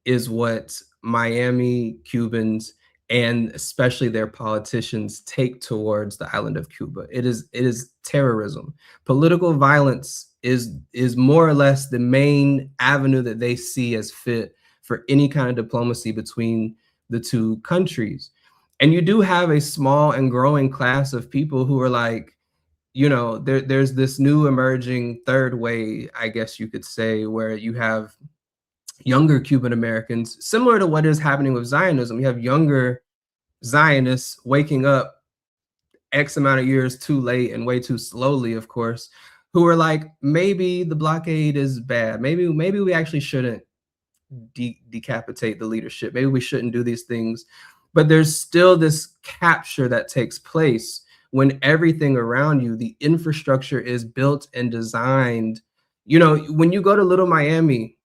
is what Miami Cubans, and especially their politicians, take towards the island of Cuba. It is terrorism. Political violence is more or less the main avenue that they see as fit for any kind of diplomacy between the two countries. And you do have a small and growing class of people who are like, you know, there's this new emerging third way, I guess you could say, where you have younger Cuban Americans, similar to what is happening with Zionism. You have younger Zionists waking up X amount of years too late and way too slowly, of course, who are like, maybe the blockade is bad. Maybe we actually shouldn't decapitate the leadership. Maybe we shouldn't do these things. But there's still this capture that takes place when everything around you, the infrastructure, is built and designed. You know, when you go to Little Miami,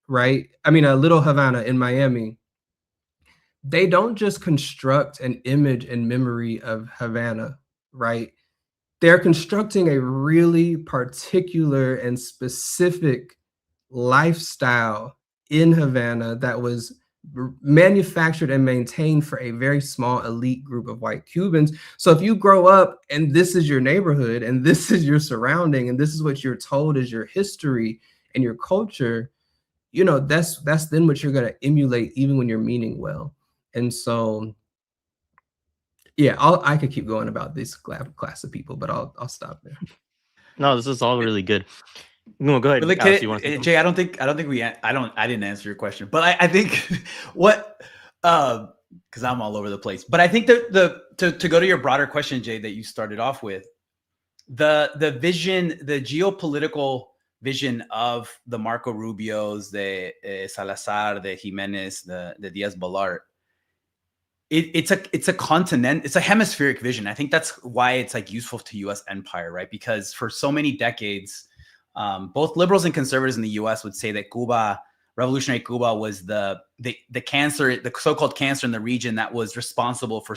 right? I mean, Little Havana in Miami, they don't just construct an image and memory of Havana, right? They're constructing a really particular and specific lifestyle in Havana that was manufactured and maintained for a very small elite group of white Cubans. So if you grow up and this is your neighborhood and this is your surrounding and this is what you're told is your history and your culture, you know, that's then what you're going to emulate, even when you're meaning well. And so, yeah, I could keep going about this class of people, but I'll stop there. No, this is all really good. No, go ahead. Like, Alex, Jay, I didn't answer your question, but I think what, because I'm all over the place, but I think that to go to your broader question, Jay, that you started off with, the vision, the geopolitical vision of the Marco Rubios, the Salazar, the Jimenez, the Diaz Balart, it's a continent, it's a hemispheric vision. I think that's why it's like useful to U.S. empire, right? Because for so many decades, both liberals and conservatives in the U.S. would say that revolutionary Cuba was the cancer, the so-called cancer in the region that was responsible for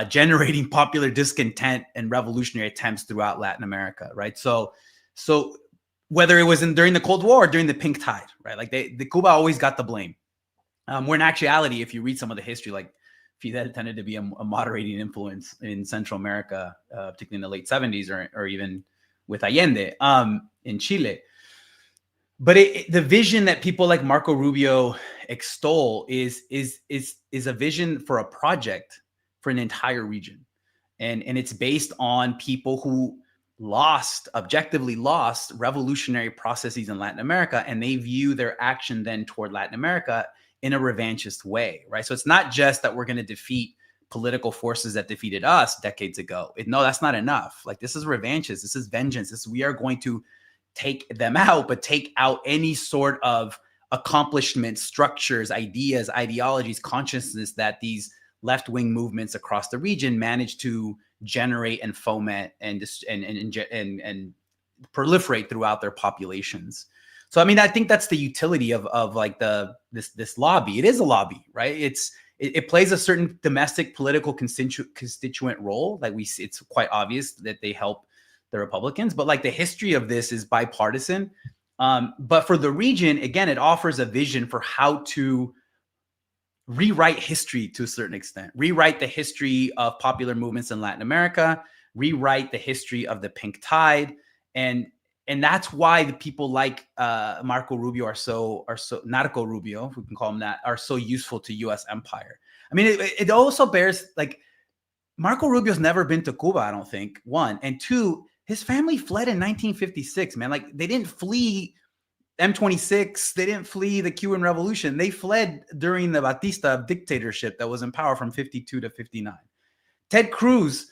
generating popular discontent and revolutionary attempts throughout Latin America, right? So whether it was during the Cold War or during the Pink Tide, right? Like the Cuba always got the blame. Where in actuality, if you read some of the history, like Fidel tended to be a moderating influence in Central America, particularly in the late 70s or even with Allende in Chile. But the vision that people like Marco Rubio extol is a vision for a project for an entire region. And it's based on people who objectively lost revolutionary processes in Latin America, and they view their action then toward Latin America in a revanchist way, right? So it's not just that we're going to defeat political forces that defeated us decades ago. No, that's not enough. Like, this is revanchist. This is vengeance. We are going to take them out, but take out any sort of accomplishment, structures, ideas, ideologies, consciousness that these left-wing movements across the region manage to generate and foment and proliferate throughout their populations. So, I mean, I think that's the utility of like this lobby. It is a lobby, right? It plays a certain domestic political constituent role. Like we see, it's quite obvious that they help the Republicans, but like the history of this is bipartisan. But for the region, again, it offers a vision for how to rewrite history to a certain extent, rewrite the history of popular movements in Latin America, rewrite the history of the Pink Tide. And that's why the people like Marco Rubio are so Narco Rubio, if we can call him that, are so useful to U.S. empire. I mean, it also bears, like, Marco Rubio's never been to Cuba, I don't think, one. And two, his family fled in 1956, man. Like, they didn't flee M26. They didn't flee the Cuban Revolution. They fled during the Batista dictatorship that was in power from 52 to 59. Ted Cruz's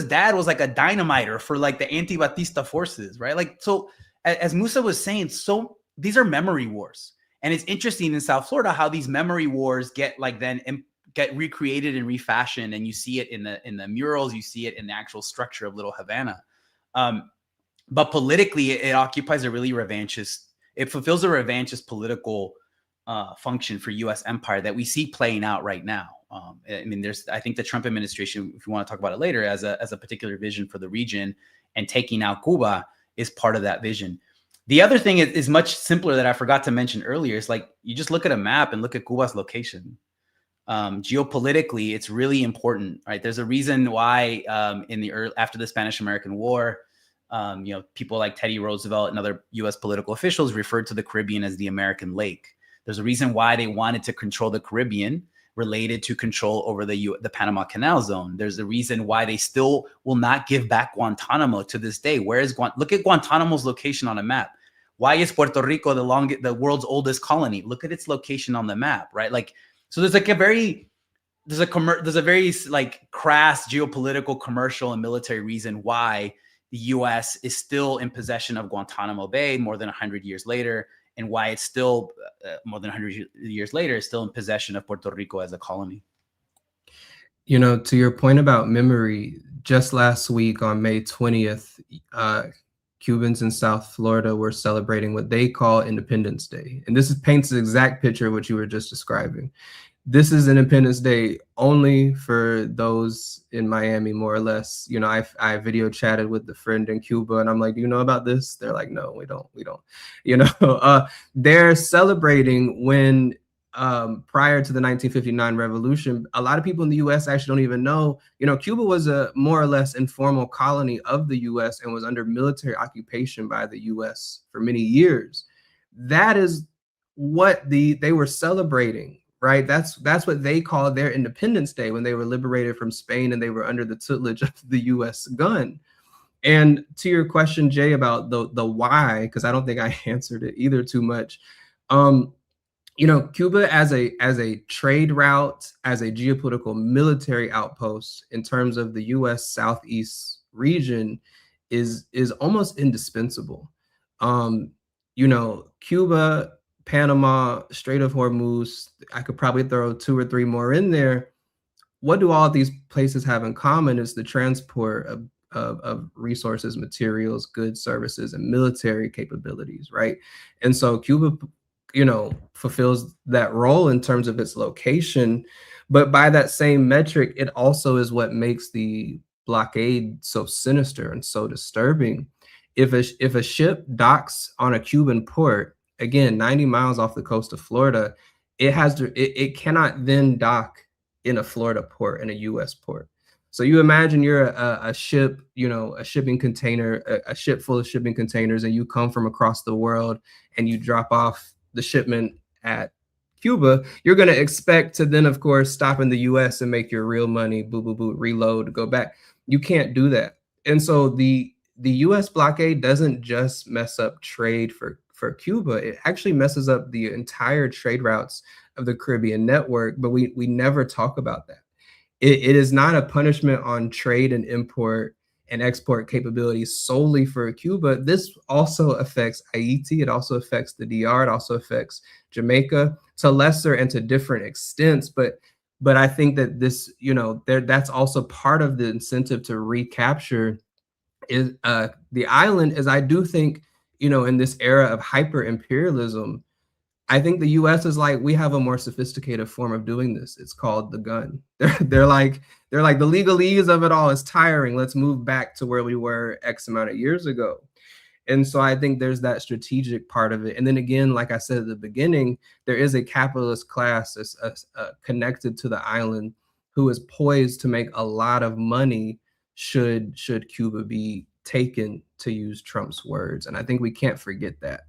dad was like a dynamiter for like the anti-Batista forces, right? Like, so as Musa was saying, so these are memory wars. And it's interesting in South Florida how these memory wars get recreated and refashioned, and you see it in the murals, you see it in the actual structure of Little Havana. But politically, it occupies a really it fulfills a revanchist political function for U.S. empire that we see playing out right now. I mean, I think the Trump administration, if you want to talk about it later, as a particular vision for the region, and taking out Cuba is part of that vision. The other thing is much simpler that I forgot to mention earlier. It's like, you just look at a map and look at Cuba's location. Geopolitically, it's really important, right? There's a reason why after the Spanish-American War, people like Teddy Roosevelt and other U.S. political officials referred to the Caribbean as the American Lake. There's a reason why they wanted to control the Caribbean, related to control over the Panama Canal Zone. There's a reason why they still will not give back Guantanamo to this day. Look at Guantanamo's location on a map. Why is Puerto Rico the world's oldest colony? Look at its location on the map, right? Like, so there's a very like crass geopolitical, commercial, and military reason why the U.S. is still in possession of Guantanamo Bay more than 100 years later, and why it's still more than 100 years later is still in possession of Puerto Rico as a colony. You know, to your point about memory, just last week on May 20th, Cubans in South Florida were celebrating what they call Independence Day. And this paints the exact picture of what you were just describing. This is Independence Day only for those in Miami, more or less. You know, I video chatted with the friend in Cuba, and I'm like, do you know about this? They're like, no, we don't. You know, they're celebrating when prior to the 1959 revolution, a lot of people in the U.S. actually don't even know, you know, Cuba was a more or less informal colony of the U.S. and was under military occupation by the U.S. for many years. That is what they were celebrating. Right, that's what they called their Independence Day, when they were liberated from Spain and they were under the tutelage of the U.S. gun. And to your question, Jay, about the why, because I don't think I answered it either too much. You know, Cuba as a trade route, as a geopolitical military outpost in terms of the U.S. Southeast region is almost indispensable. You know, Cuba Panama, Strait of Hormuz. I could probably throw 2 or 3 more in there. What do all of these places have in common is the transport of resources, materials, goods, services, and military capabilities, right? And so Cuba, fulfills that role in terms of its location, but by that same metric, it also is what makes the blockade so sinister and so disturbing. If a ship docks on a Cuban port, again, 90 miles off the coast of Florida, it cannot then dock in a Florida port, in a U.S. port. So you imagine you're a ship, a shipping container, a ship full of shipping containers, and you come from across the world and you drop off the shipment at Cuba. You're going to expect to then, of course, stop in the U.S. and make your real money, boo, boo, boo, reload, go back. You can't do that. And so the U.S. blockade doesn't just mess up trade for Cuba. It actually messes up the entire trade routes of the Caribbean network, but we never talk about that. It is not a punishment on trade and import and export capabilities solely for Cuba. This also affects Haiti. It also affects the DR. It also affects Jamaica to lesser and to different extents. But I think that this, that's also part of the incentive to recapture is the island. Is I do think, in this era of hyper imperialism, I think the U.S. is like, we have a more sophisticated form of doing this. It's called the gun. They're like the legalese of it all is tiring. Let's move back to where we were X amount of years ago. And so I think there's that strategic part of it. And then again, like I said at the beginning, there is a capitalist class that's connected to the island who is poised to make a lot of money should Cuba be taken, to use Trump's words. And I think we can't forget that.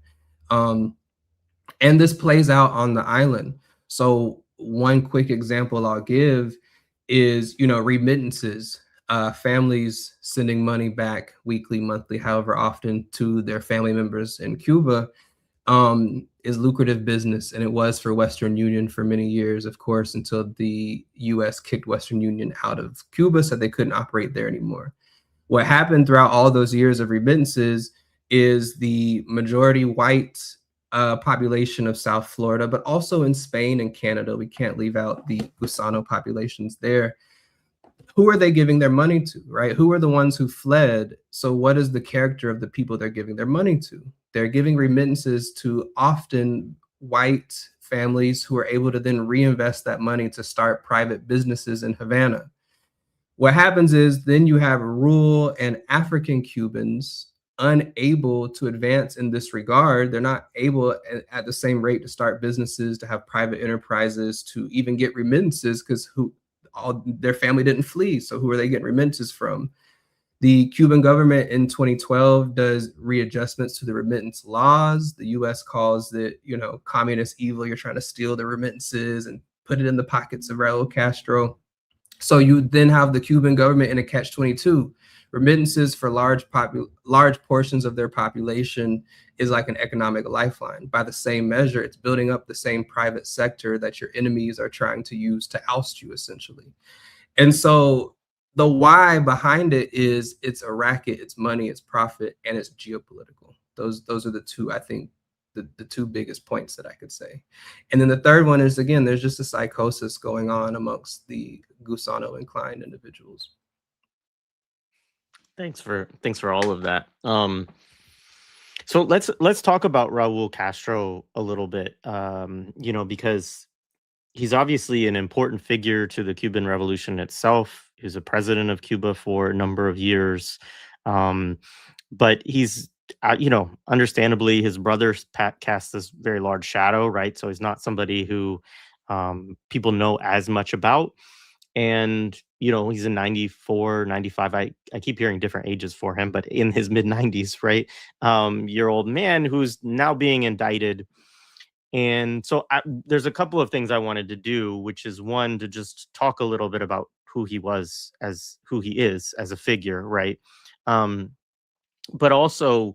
And this plays out on the island. So one quick example I'll give is, remittances, families sending money back weekly, monthly, however often, to their family members in Cuba, is lucrative business. And it was for Western Union for many years, of course, until the US kicked Western Union out of Cuba, so they couldn't operate there anymore. What happened throughout all those years of remittances is the majority white population of South Florida, but also in Spain and Canada. We can't leave out the Gusano populations there. Who are they giving their money to, right? Who are the ones who fled? So what is the character of the people they're giving their money to? They're giving remittances to often white families who are able to then reinvest that money to start private businesses in Havana. What happens is then you have rural and African Cubans unable to advance in this regard. They're not able at the same rate to start businesses, to have private enterprises, to even get remittances, because their family didn't flee. So who are they getting remittances from? The Cuban government in 2012 does readjustments to the remittance laws. The US calls it, communist evil. You're trying to steal the remittances and put it in the pockets of Raúl Castro. So you then have the Cuban government in a catch-22. Remittances for large portions of their population is like an economic lifeline. By the same measure, it's building up the same private sector that your enemies are trying to use to oust you, essentially. And so the why behind it is it's a racket, it's money, it's profit, and it's geopolitical. Those are the two, I think, the two biggest points that I could say. And then the third one is, again, there's just a psychosis going on amongst the Gusano inclined individuals. Thanks for all of that. So let's talk about Raúl Castro a little bit, because he's obviously an important figure to the Cuban Revolution itself. He was a president of Cuba for a number of years, but he's, understandably, his brother cast this very large shadow, right? So he's not somebody who people know as much about. And, he's in 94, 95. I keep hearing different ages for him, but in his mid 90s, right? Year-old man who's now being indicted. And so there's a couple of things I wanted to do, which is one, to just talk a little bit about who he is as a figure, right? But also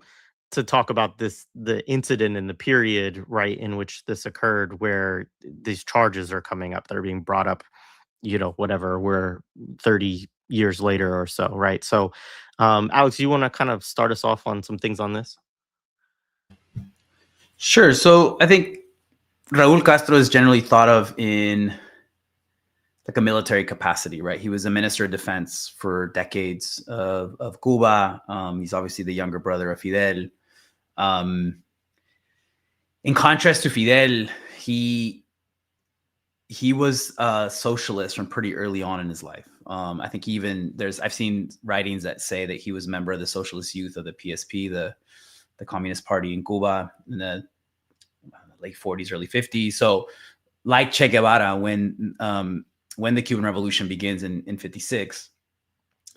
to talk about the incident and the period, right, in which this occurred, where these charges are coming up that are being brought up, we're 30 years later or so, right? So, Alex, you want to kind of start us off on some things on this? Sure. So I think Raúl Castro is generally thought of in like a military capacity, right? He was a minister of defense for decades of Cuba. He's obviously the younger brother of Fidel. In contrast to Fidel, he was a socialist from pretty early on in his life. I think I've seen writings that say that he was a member of the Socialist Youth of the PSP, the Communist Party in Cuba in the late 40s, early 50s. So like Che Guevara, when the Cuban Revolution begins in 56,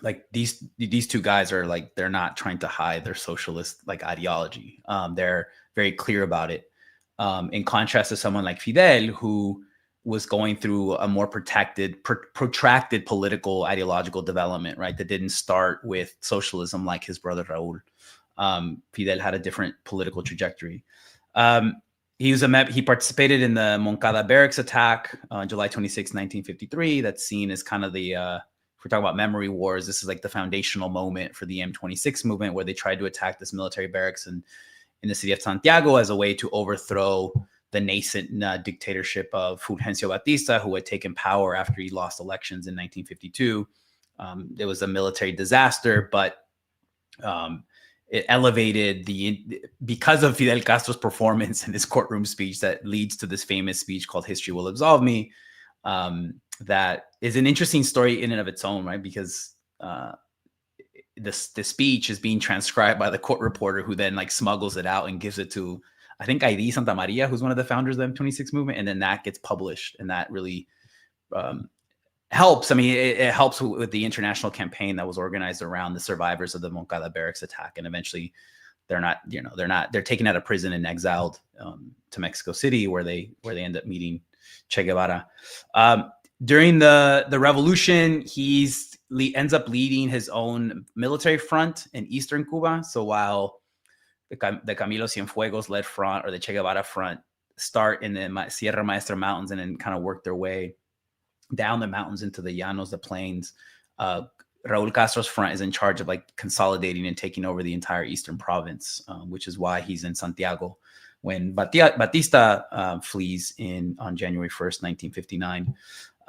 like these two guys are like, they're not trying to hide their socialist like ideology. They're very clear about it. In contrast to someone like Fidel, who was going through a more protracted political ideological development, right? That didn't start with socialism like his brother Raúl. Fidel had a different political trajectory. He participated in the Moncada barracks attack on July 26, 1953. That's seen as kind of the, if we're talking about memory wars, this is like the foundational moment for the M26 movement, where they tried to attack this military barracks in the city of Santiago as a way to overthrow the nascent dictatorship of Fulgencio Batista, who had taken power after he lost elections in 1952. It was a military disaster, but it elevated because of Fidel Castro's performance in his courtroom speech that leads to this famous speech called "History Will Absolve Me." That is an interesting story in and of its own, right? Because the speech is being transcribed by the court reporter, who then like smuggles it out and gives it to, I think, ID Santa Maria, who's one of the founders of the M26 movement, and then that gets published, and that really helps. I mean, it helps with the international campaign that was organized around the survivors of the Moncada barracks attack, and eventually they're taken out of prison and exiled to Mexico City, where they end up meeting Che Guevara. During the revolution, he ends up leading his own military front in eastern Cuba. So while the Camilo Cienfuegos led front, or the Che Guevara front, start in the Sierra Maestra Mountains and then kind of work their way down the mountains into the llanos, the plains, Raúl Castro's front is in charge of like consolidating and taking over the entire eastern province, which is why he's in Santiago when Batista flees on January 1st, 1959.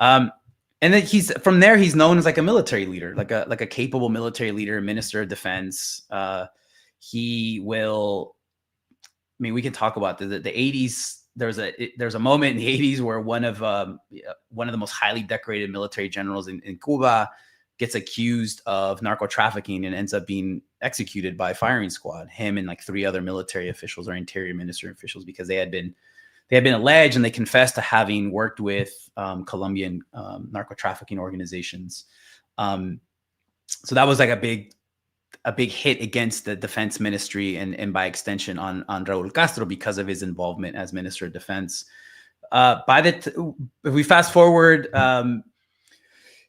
And then he's known as like a military leader, like a capable military leader, minister of defense. He will, I mean, we can talk about the 80s. There's a moment in the 80s where one of the most highly decorated military generals in Cuba gets accused of narco trafficking and ends up being executed by firing squad. Him and like 3 other military officials or interior ministry officials, because they had been alleged and they confessed to having worked with Colombian narco trafficking organizations. So that was like a big hit against the defense ministry and by extension on Raúl Castro because of his involvement as Minister of Defense. If we fast forward,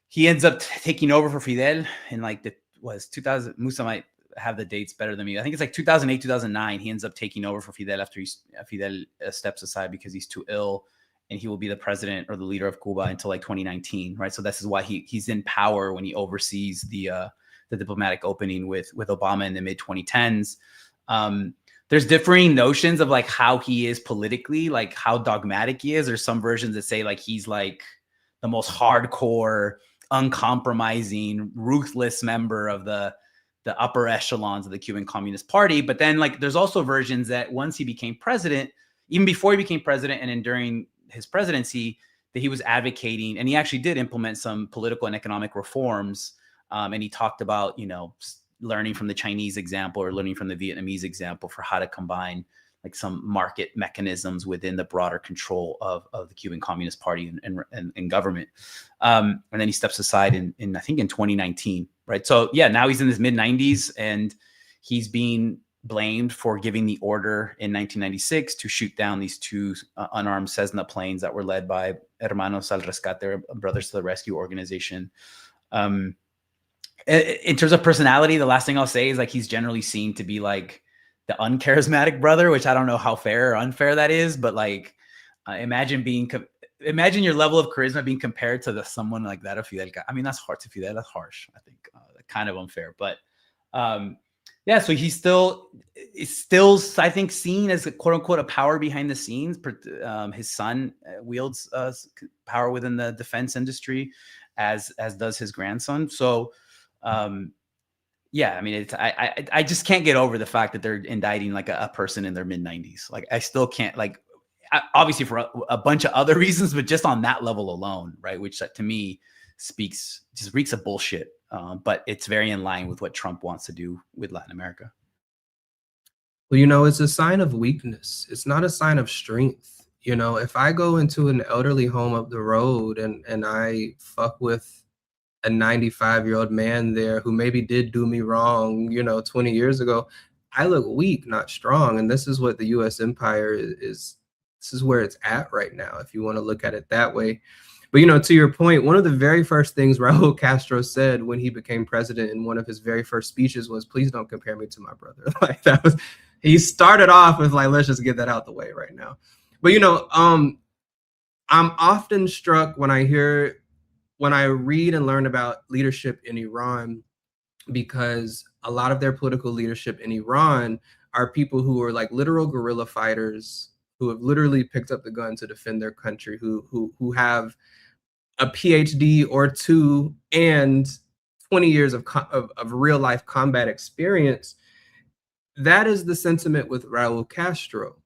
he ends up taking over for Fidel in like 2000. Musa might have the dates better than me. I think it's like 2008, 2009. He ends up taking over for Fidel after Fidel steps aside because he's too ill, and he will be the president or the leader of Cuba until like 2019, right? So this is why he's in power when he oversees the diplomatic opening with Obama in the mid 2010s. There's differing notions of like how he is politically, like how dogmatic he is. There's some versions that say like he's like the most hardcore, uncompromising, ruthless member of the upper echelons of the Cuban Communist Party. But then like there's also versions that once he became president, even before he became president and then during his presidency, that he was advocating, and he actually did implement some political and economic reforms. And he talked about, learning from the Chinese example or learning from the Vietnamese example for how to combine like some market mechanisms within the broader control of the Cuban Communist Party and government. And then he steps aside in I think in 2019, right? So yeah, now he's in his mid 90s and he's being blamed for giving the order in 1996 to shoot down these 2 unarmed Cessna planes that were led by Hermanos al Rescate, Brothers to the Rescue organization. In terms of personality, the last thing I'll say is like he's generally seen to be like the uncharismatic brother, which I don't know how fair or unfair that is, but like imagine your level of charisma being compared to someone like that of Fidel. I mean, that's hard to Fidel. That's harsh. I think kind of unfair, but Yeah, so he's I think, seen as a quote unquote a power behind the scenes. His son wields power within the defense industry, as does his grandson. So, yeah, I mean, I just can't get over the fact that they're indicting like a person in their mid-90s. Like, I still can't, like, obviously for a bunch of other reasons, but just on that level alone, right? Which to me just reeks of bullshit. But it's very in line with what Trump wants to do with Latin America. Well, you know, it's a sign of weakness. It's not a sign of strength. You know, if I go into an elderly home up the road and I fuck with a 95-year-old man there who maybe did do me wrong, 20 years ago, I look weak, not strong. And this is what the US empire is. This is where it's at right now, if you want to look at it that way. But, to your point, one of the very first things Raúl Castro said when he became president in one of his very first speeches was, please don't compare me to my brother. Like, that was, he started off with like, let's just get that out the way right now. But, I'm often struck when I read and learn about leadership in Iran, because a lot of their political leadership in Iran are people who are like literal guerrilla fighters, who have literally picked up the gun to defend their country, who have a PhD or two and 20 years of real life combat experience. That is the sentiment with Raúl Castro.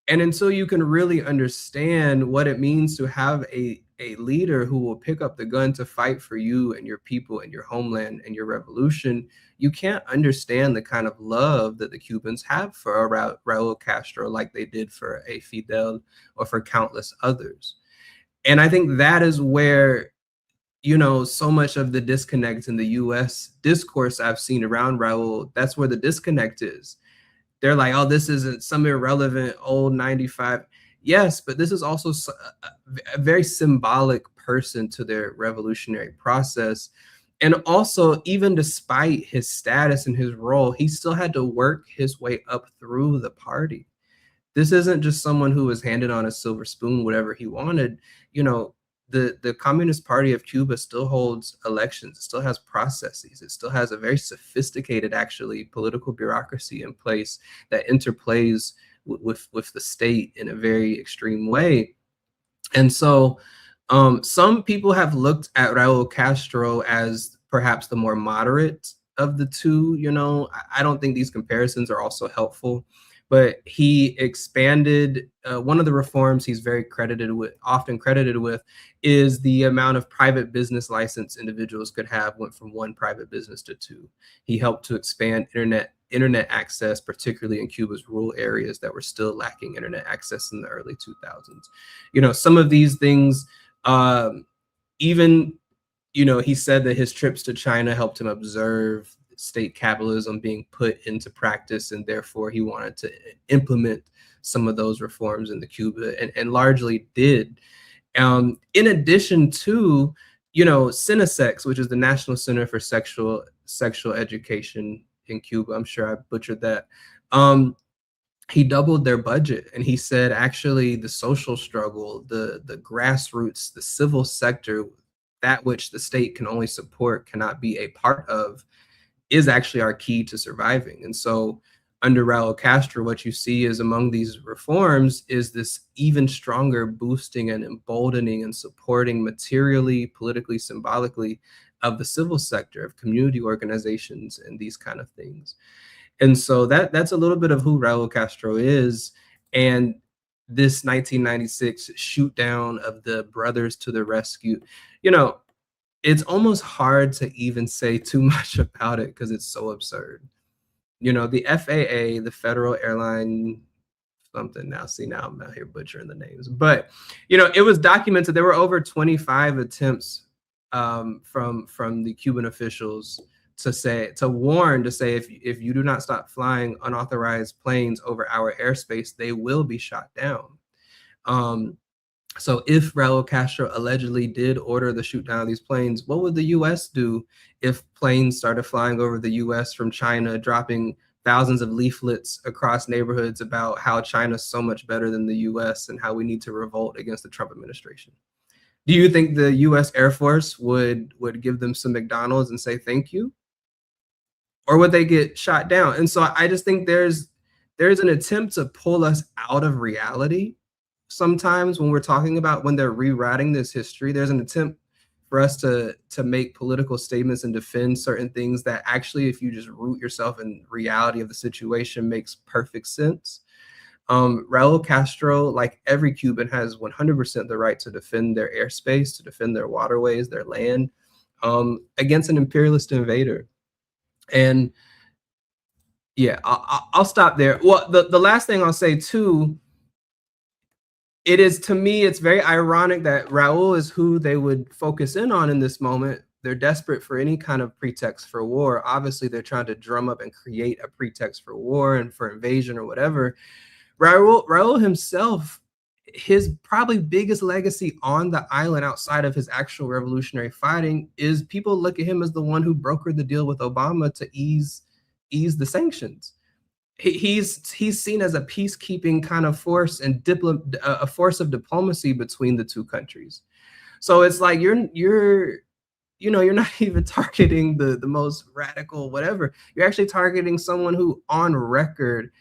And until you can really understand what it means to have a leader who will pick up the gun to fight for you and your people and your homeland and your revolution, you can't understand the kind of love that the Cubans have for Raúl Castro, like they did for a Fidel or for countless others. And I think that is where, so much of the disconnect in the US discourse I've seen around Raúl, that's where the disconnect is. They're like, oh, this isn't some irrelevant old 95. Yes, but this is also a very symbolic person to their revolutionary process. And also, even despite his status and his role, he still had to work his way up through the party. This isn't just someone who was handed on a silver spoon, whatever he wanted. The Communist Party of Cuba still holds elections. It still has processes. It still has a very sophisticated, actually, political bureaucracy in place that interplays with the state in a very extreme way. And so some people have looked at Raúl Castro as perhaps the more moderate of the two. I don't think these comparisons are also helpful. But he expanded, one of the reforms he's very often credited with, is the amount of private business license individuals could have went from one private business to two. He helped to expand internet access, particularly in Cuba's rural areas that were still lacking internet access in the early 2000s. Some of these things, even, he said that his trips to China helped him observe state capitalism being put into practice, and therefore he wanted to implement some of those reforms in the Cuba, and largely did. In addition to, CENISEX, which is the National Center for Sexual Education in Cuba, I'm sure I butchered that. He doubled their budget, and he said, actually, the social struggle, the grassroots, the civil sector, that which the state can only support, cannot be a part of, is actually our key to surviving. And so under Raúl Castro, what you see is among these reforms is this even stronger boosting and emboldening and supporting materially, politically, symbolically of the civil sector, of community organizations and these kind of things. And so that's a little bit of who Raúl Castro is. And this 1996 shoot down of the brothers to the rescue, it's almost hard to even say too much about it because it's so absurd. The FAA, the Federal Airline something, now I'm out here butchering the names, but it was documented there were over 25 attempts from the Cuban officials to warn if you do not stop flying unauthorized planes over our airspace, they will be shot down. So if Raúl Castro allegedly did order the shoot down of these planes, what would the US do if planes started flying over the US from China, dropping thousands of leaflets across neighborhoods about how China's so much better than the US and how we need to revolt against the Trump administration? Do you think the US Air Force would give them some McDonald's and say thank you? or would they get shot down? And so I just think there's an attempt to pull us out of reality. Sometimes when we're talking about when they're rewriting this history, there's an attempt for us to make political statements and defend certain things that actually, if you just root yourself in reality of the situation, makes perfect sense. Raúl Castro, like every Cuban, has 100% the right to defend their airspace, to defend their waterways, their land, against an imperialist invader. And yeah, I'll stop there. Well, the last thing I'll say too, it is, to me, it's very ironic that Raúl is who they would focus in on in this moment. They're desperate for any kind of pretext for war. Obviously, they're trying to drum up and create a pretext for war and for invasion or whatever. Raúl himself, his probably biggest legacy on the island outside of his actual revolutionary fighting is people look at him as the one who brokered the deal with Obama to ease the sanctions. He's seen as a peacekeeping kind of force and a force of diplomacy between the two countries. So it's like you're not even targeting the most radical whatever. You're actually targeting someone who on record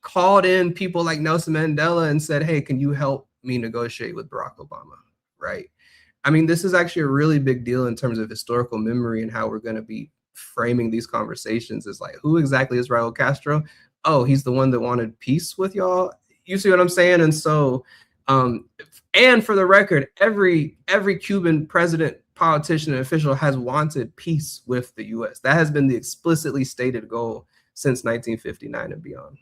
called in people like Nelson Mandela and said, hey, can you help me negotiate with Barack Obama, right? I mean, this is actually a really big deal in terms of historical memory and how we're going to be framing these conversations. Is like, who exactly is Raúl Castro? Oh, he's the one that wanted peace with y'all. You see what I'm saying? And so, and for the record, every Cuban president, politician, and official has wanted peace with the U.S. That has been the explicitly stated goal since 1959 and beyond.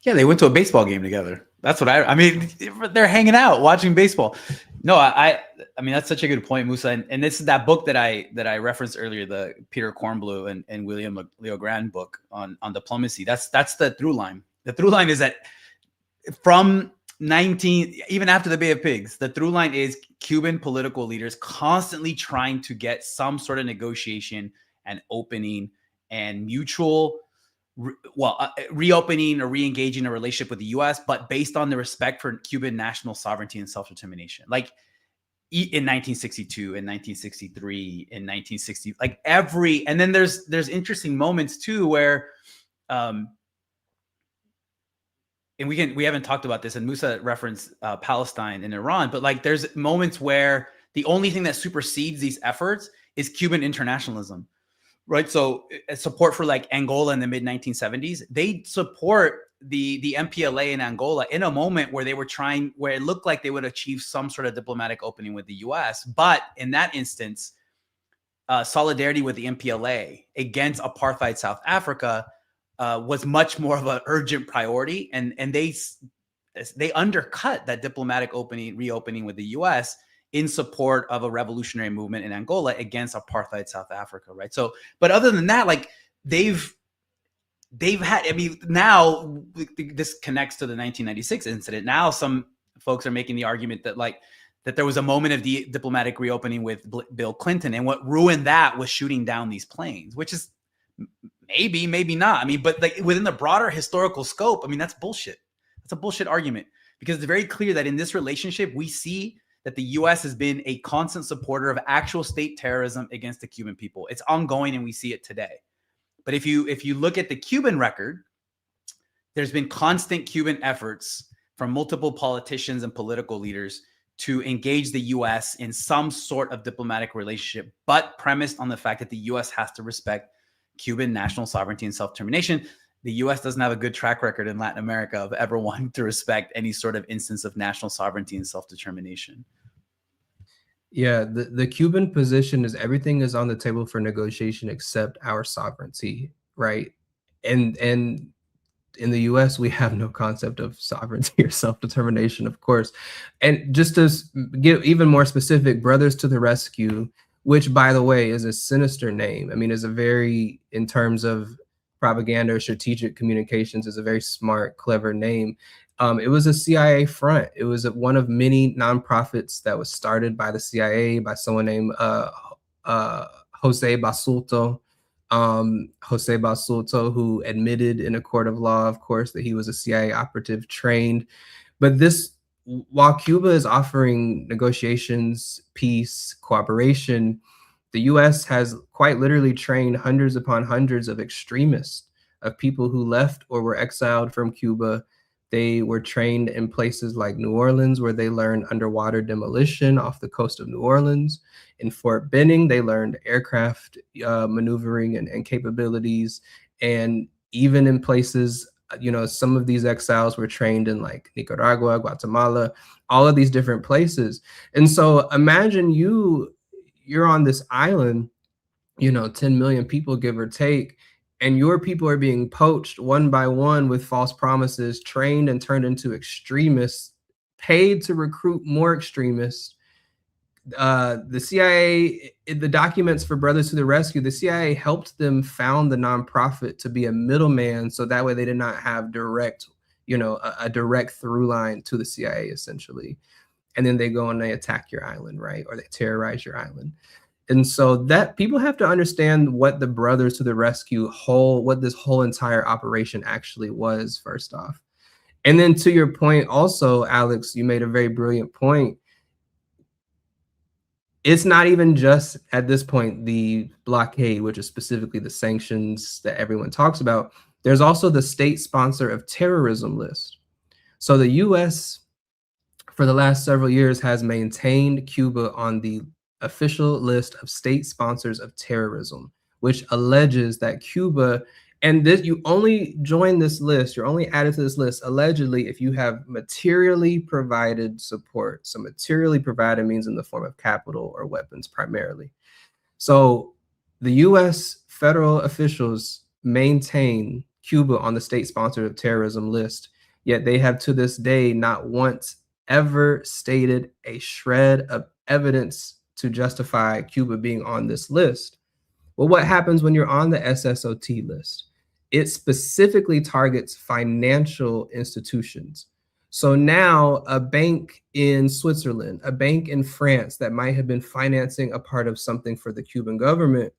Yeah, they went to a baseball game together. That's what I mean, they're hanging out watching baseball. No, I mean, that's such a good point, Musa. And this is that book that I referenced earlier, the Peter Kornblue and William Leo Grand book on diplomacy. That's the through line. The through line is that from even after the Bay of Pigs, the through line is Cuban political leaders constantly trying to get some sort of negotiation and opening and mutual reopening or re-engaging a relationship with the U.S., but based on the respect for Cuban national sovereignty and self-determination. Like in 1962, in 1963, in 1960, like and then there's interesting moments too where, and we haven't talked about this, and Musa referenced Palestine and Iran, but like there's moments where the only thing that supersedes these efforts is Cuban internationalism. Right. So support for like Angola in the mid 1970s, they support the MPLA in Angola in a moment where where it looked like they would achieve some sort of diplomatic opening with the US. But in that instance, solidarity with the MPLA against apartheid South Africa was much more of an urgent priority. And they undercut that diplomatic reopening with the US in support of a revolutionary movement in Angola against apartheid South Africa, right? So, but other than that, like they've had, I mean, now this connects to the 1996 incident. Now some folks are making the argument that there was a moment of diplomatic reopening with Bill Clinton, and what ruined that was shooting down these planes, which is maybe not. I mean, but like within the broader historical scope, I mean, that's bullshit. That's a bullshit argument, because it's very clear that in this relationship, we see that the U.S. has been a constant supporter of actual state terrorism against the Cuban people. It's ongoing, and we see it today. But if you look at the Cuban record, there's been constant Cuban efforts from multiple politicians and political leaders to engage the U.S. in some sort of diplomatic relationship, but premised on the fact that the U.S. has to respect Cuban national sovereignty and self-determination. The U.S. doesn't have a good track record in Latin America of ever wanting to respect any sort of instance of national sovereignty and self-determination. Yeah, the Cuban position is everything is on the table for negotiation except our sovereignty, right? And in the US, we have no concept of sovereignty or self-determination, of course. And just to get even more specific, Brothers to the Rescue, which, by the way, is a sinister name. I mean, is a very, in terms of propaganda or strategic communications, is a very smart, clever name. It was a CIA front. It was one of many nonprofits that was started by the CIA by someone named Jose Basulto. Jose Basulto, who admitted in a court of law, of course, that he was a CIA operative trained. But this, while Cuba is offering negotiations, peace, cooperation, The US has quite literally trained hundreds upon hundreds of extremists, of people who left or were exiled from Cuba. They were trained in places like New Orleans, where they learned underwater demolition off the coast of New Orleans. In Fort Benning, they learned aircraft maneuvering and capabilities. And even in places, some of these exiles were trained in like Nicaragua, Guatemala, all of these different places. And so imagine you're on this island, 10 million people, give or take, and your people are being poached one by one with false promises, trained and turned into extremists, paid to recruit more extremists. The CIA, the documents for Brothers to the Rescue, the CIA helped them found the nonprofit to be a middleman, so that way they did not have direct, a direct through line to the CIA, essentially. And then they go and they attack your island, right? Or they terrorize your island. And so that people have to understand what the Brothers to the Rescue what this whole entire operation actually was, first off. And then to your point also, Alex, you made a very brilliant point. It's not even just at this point the blockade, which is specifically the sanctions that everyone talks about. There's also the state sponsor of terrorism list. So the US for the last several years has maintained Cuba on the official list of state sponsors of terrorism, which alleges that Cuba, and this, you only join this list, you're only added to this list allegedly if you have materially provided support. So materially provided means in the form of capital or weapons primarily. So the US federal officials maintain Cuba on the state sponsor of terrorism list, yet they have to this day not once ever stated a shred of evidence to justify Cuba being on this list. Well, what happens when you're on the SSOT list? It specifically targets financial institutions. So now a bank in Switzerland, a bank in France that might have been financing a part of something for the Cuban government,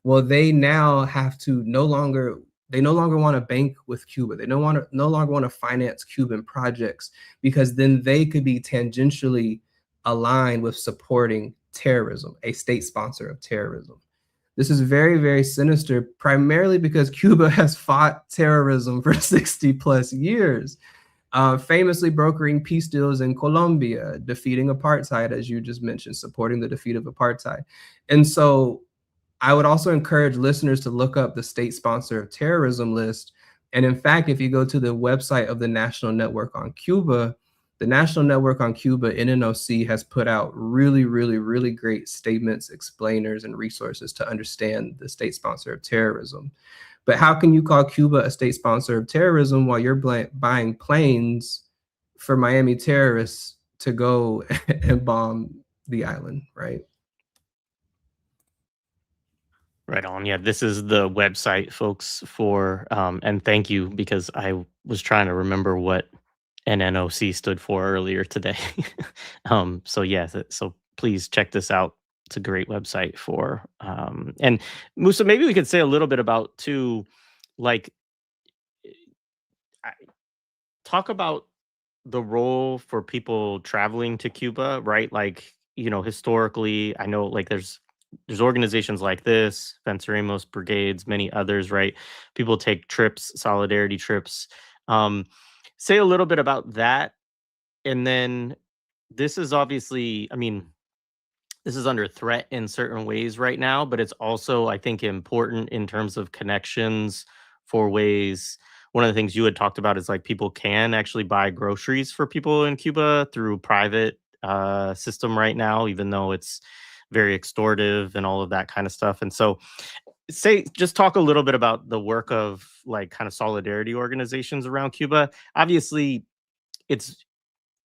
well, they now have to no longer want to bank with Cuba. They no longer want to finance Cuban projects, because then they could be tangentially aligned with supporting terrorism, a state sponsor of terrorism. This is very, very sinister, primarily because Cuba has fought terrorism for 60 plus years, famously brokering peace deals in Colombia, defeating apartheid, as you just mentioned, supporting the defeat of apartheid. And so I would also encourage listeners to look up the state sponsor of terrorism list. And in fact, if you go to the website of the National Network on Cuba, the National Network on Cuba, NNOC, has put out really, really, really great statements, explainers, and resources to understand the state sponsor of terrorism. But how can you call Cuba a state sponsor of terrorism while you're buying planes for Miami terrorists to go and bomb the island, right? Right on. Yeah, this is the website, folks, for and thank you, because I was trying to remember what NNOC stood for earlier today. So yeah, so please check this out. It's a great website for and Musa, maybe we could say a little bit about too, like talk about the role for people traveling to Cuba, right? Like, historically, I know like there's organizations like this, Venceremos brigades, many others, right? People take trips, solidarity trips. Say a little bit about that. And then this is obviously, I mean, this is under threat in certain ways right now, but it's also, I think, important in terms of connections for ways. One of the things you had talked about is like people can actually buy groceries for people in Cuba through private system right now, even though it's very extortive and all of that kind of stuff. And so just talk a little bit about the work of like kind of solidarity organizations around Cuba. Obviously, it's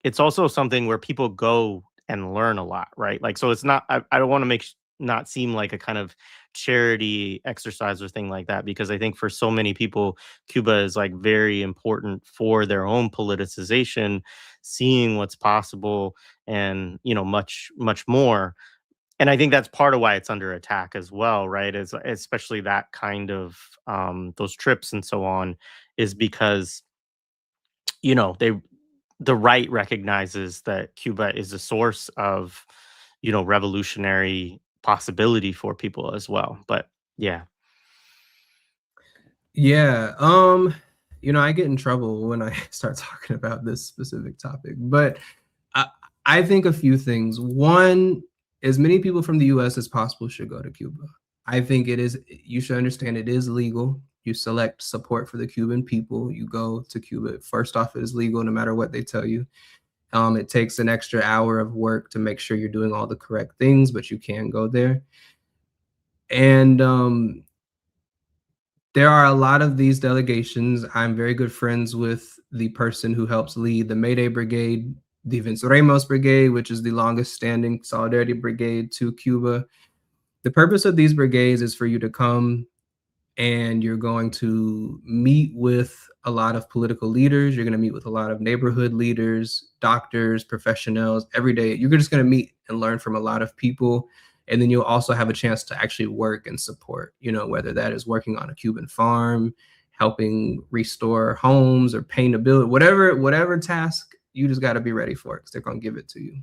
it's also something where people go and learn a lot, right? Like, so it's not, I don't want to not seem like a kind of charity exercise or thing like that, because I think for so many people, Cuba is like very important for their own politicization, seeing what's possible and, much, much more. And I think that's part of why it's under attack as well, right? Is especially that kind of those trips and so on, is because, they the right recognizes that Cuba is a source of, revolutionary possibility for people as well. But yeah. Yeah. I get in trouble when I start talking about this specific topic, but I, I think a few things. One, as many people from the US as possible should go to Cuba. I think you should understand it is legal. You select support for the Cuban people, you go to Cuba. First off, it is legal no matter what they tell you. It takes an extra hour of work to make sure you're doing all the correct things, but you can go there. And there are a lot of these delegations. I'm very good friends with the person who helps lead the Mayday Brigade, the Venceremos Brigade, which is the longest standing solidarity brigade to Cuba. The purpose of these brigades is for you to come and you're going to meet with a lot of political leaders. You're going to meet with a lot of neighborhood leaders, doctors, professionals every day. You're just going to meet and learn from a lot of people. And then you'll also have a chance to actually work and support, whether that is working on a Cuban farm, helping restore homes or paint a building, whatever task, you just got to be ready for it because they're going to give it to you.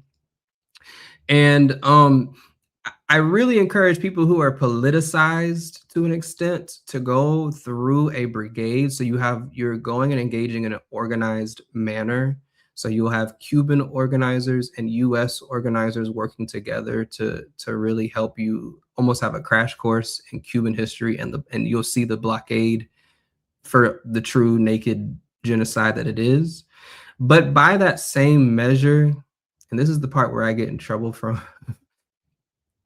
And I really encourage people who are politicized to an extent to go through a brigade. So you're going and engaging in an organized manner. So you'll have Cuban organizers and US organizers working together to really help you almost have a crash course in Cuban history, and you'll see the blockade for the true naked genocide that it is. But by that same measure, and this is the part where I get in trouble from,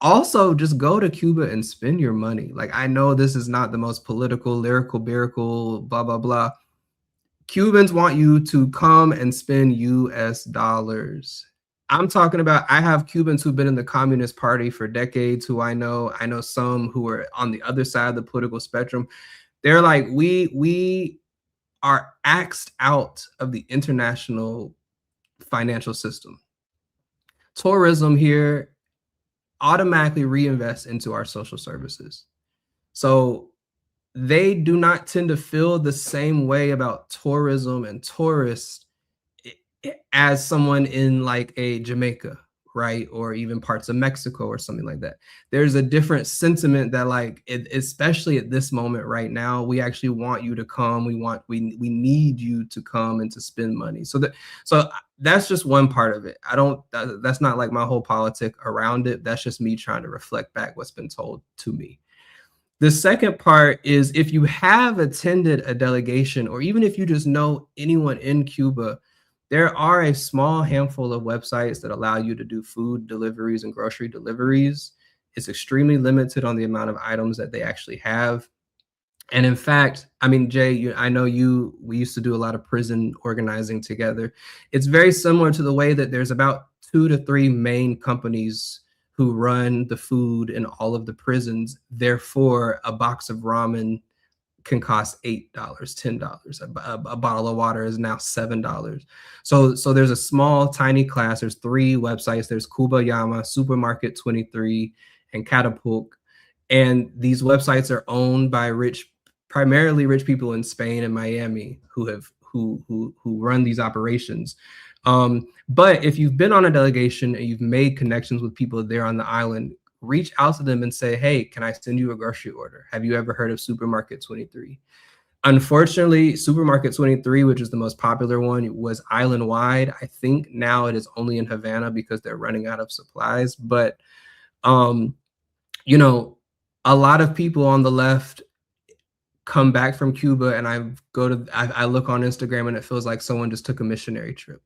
also just go to Cuba and spend your money. Like, I know this is not the most political, lyrical, blah, blah, blah. Cubans want you to come and spend US dollars. I'm talking about, I have Cubans who've been in the Communist Party for decades who I know some who are on the other side of the political spectrum. They're like, we are axed out of the international financial system. Tourism here automatically reinvests into our social services. So they do not tend to feel the same way about tourism and tourists as someone in like a Jamaica, right? Or even parts of Mexico or something like that. There's a different sentiment that, like, especially at this moment right now, we actually want you to come. We need you to come and to spend money. So that's just one part of it. That's not like my whole politic around it. That's just me trying to reflect back what's been told to me. The second part is, if you have attended a delegation, or even if you just know anyone in Cuba, there are a small handful of websites that allow you to do food deliveries and grocery deliveries. It's extremely limited on the amount of items that they actually have. And in fact, I mean, Jay, I know we used to do a lot of prison organizing together. It's very similar to the way that there's about 2 to 3 main companies who run the food in all of the prisons. Therefore, a box of ramen can cost $8, $10. A bottle of water is now $7. So there's a small, tiny class. There's 3 websites. There's Cuba Llama, Supermarket 23, and Catapult. And these websites are owned by primarily rich people in Spain and Miami who run these operations. But if you've been on a delegation and you've made connections with people there on the island, reach out to them and say, hey, can I send you a grocery order? Have you ever heard of Supermarket 23? Unfortunately, Supermarket 23, which is the most popular one, was island-wide. I think now it is only in Havana because they're running out of supplies. But, a lot of people on the left come back from Cuba, and I look on Instagram and it feels like someone just took a missionary trip.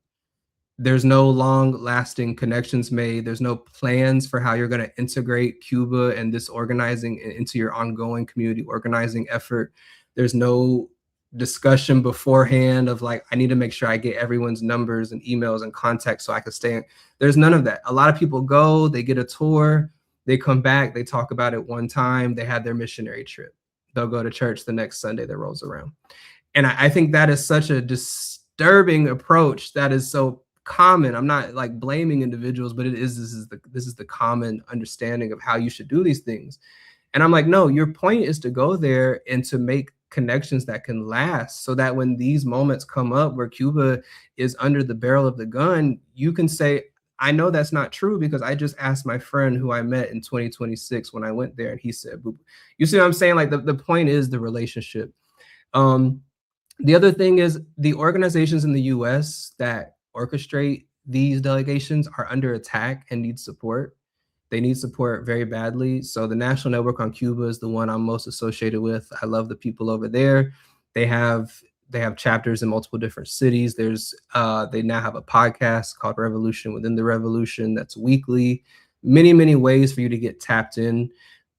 There's no long-lasting connections made. There's no plans for how you're going to integrate Cuba and this organizing into your ongoing community organizing effort. There's no discussion beforehand of like, I need to make sure I get everyone's numbers and emails and contacts so I can stay. There's none of that. A lot of people go, they get a tour, they come back, they talk about it one time, they had their missionary trip. They'll go to church the next Sunday that rolls around. And I think that is such a disturbing approach that is so common. I'm not like blaming individuals, but this is the common understanding of how you should do these things. And I'm like, no, your point is to go there and to make connections that can last, so that when these moments come up where Cuba is under the barrel of the gun, you can say, I know that's not true because I just asked my friend who I met in 2026 when I went there, and he said, "Boop." You see what I'm saying? Like the point is the relationship. The other thing is the organizations in the US that orchestrate these delegations are under attack and need support. They need support very badly. So the National Network on Cuba is the one I'm most associated with. I love the people over there. They have chapters in multiple different cities. They now have a podcast called Revolution Within the Revolution that's weekly. Many ways for you to get tapped in.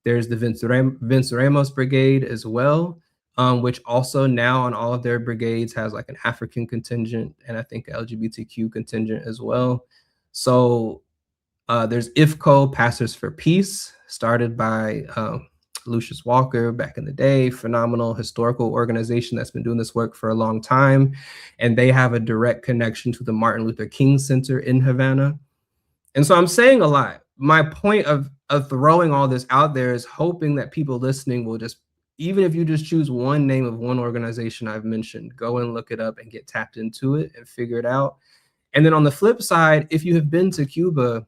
There's the Venceremos Brigade as well, which also now on all of their brigades has like an African contingent and I think LGBTQ contingent as well. So there's IFCO, Pastors for Peace, started by Lucius Walker back in the day, phenomenal historical organization that's been doing this work for a long time. And they have a direct connection to the Martin Luther King Center in Havana. And so I'm saying a lot. My point of throwing all this out there is hoping that people listening will just, even if you just choose one name of one organization I've mentioned, go and look it up and get tapped into it and figure it out. And then on the flip side, if you have been to Cuba,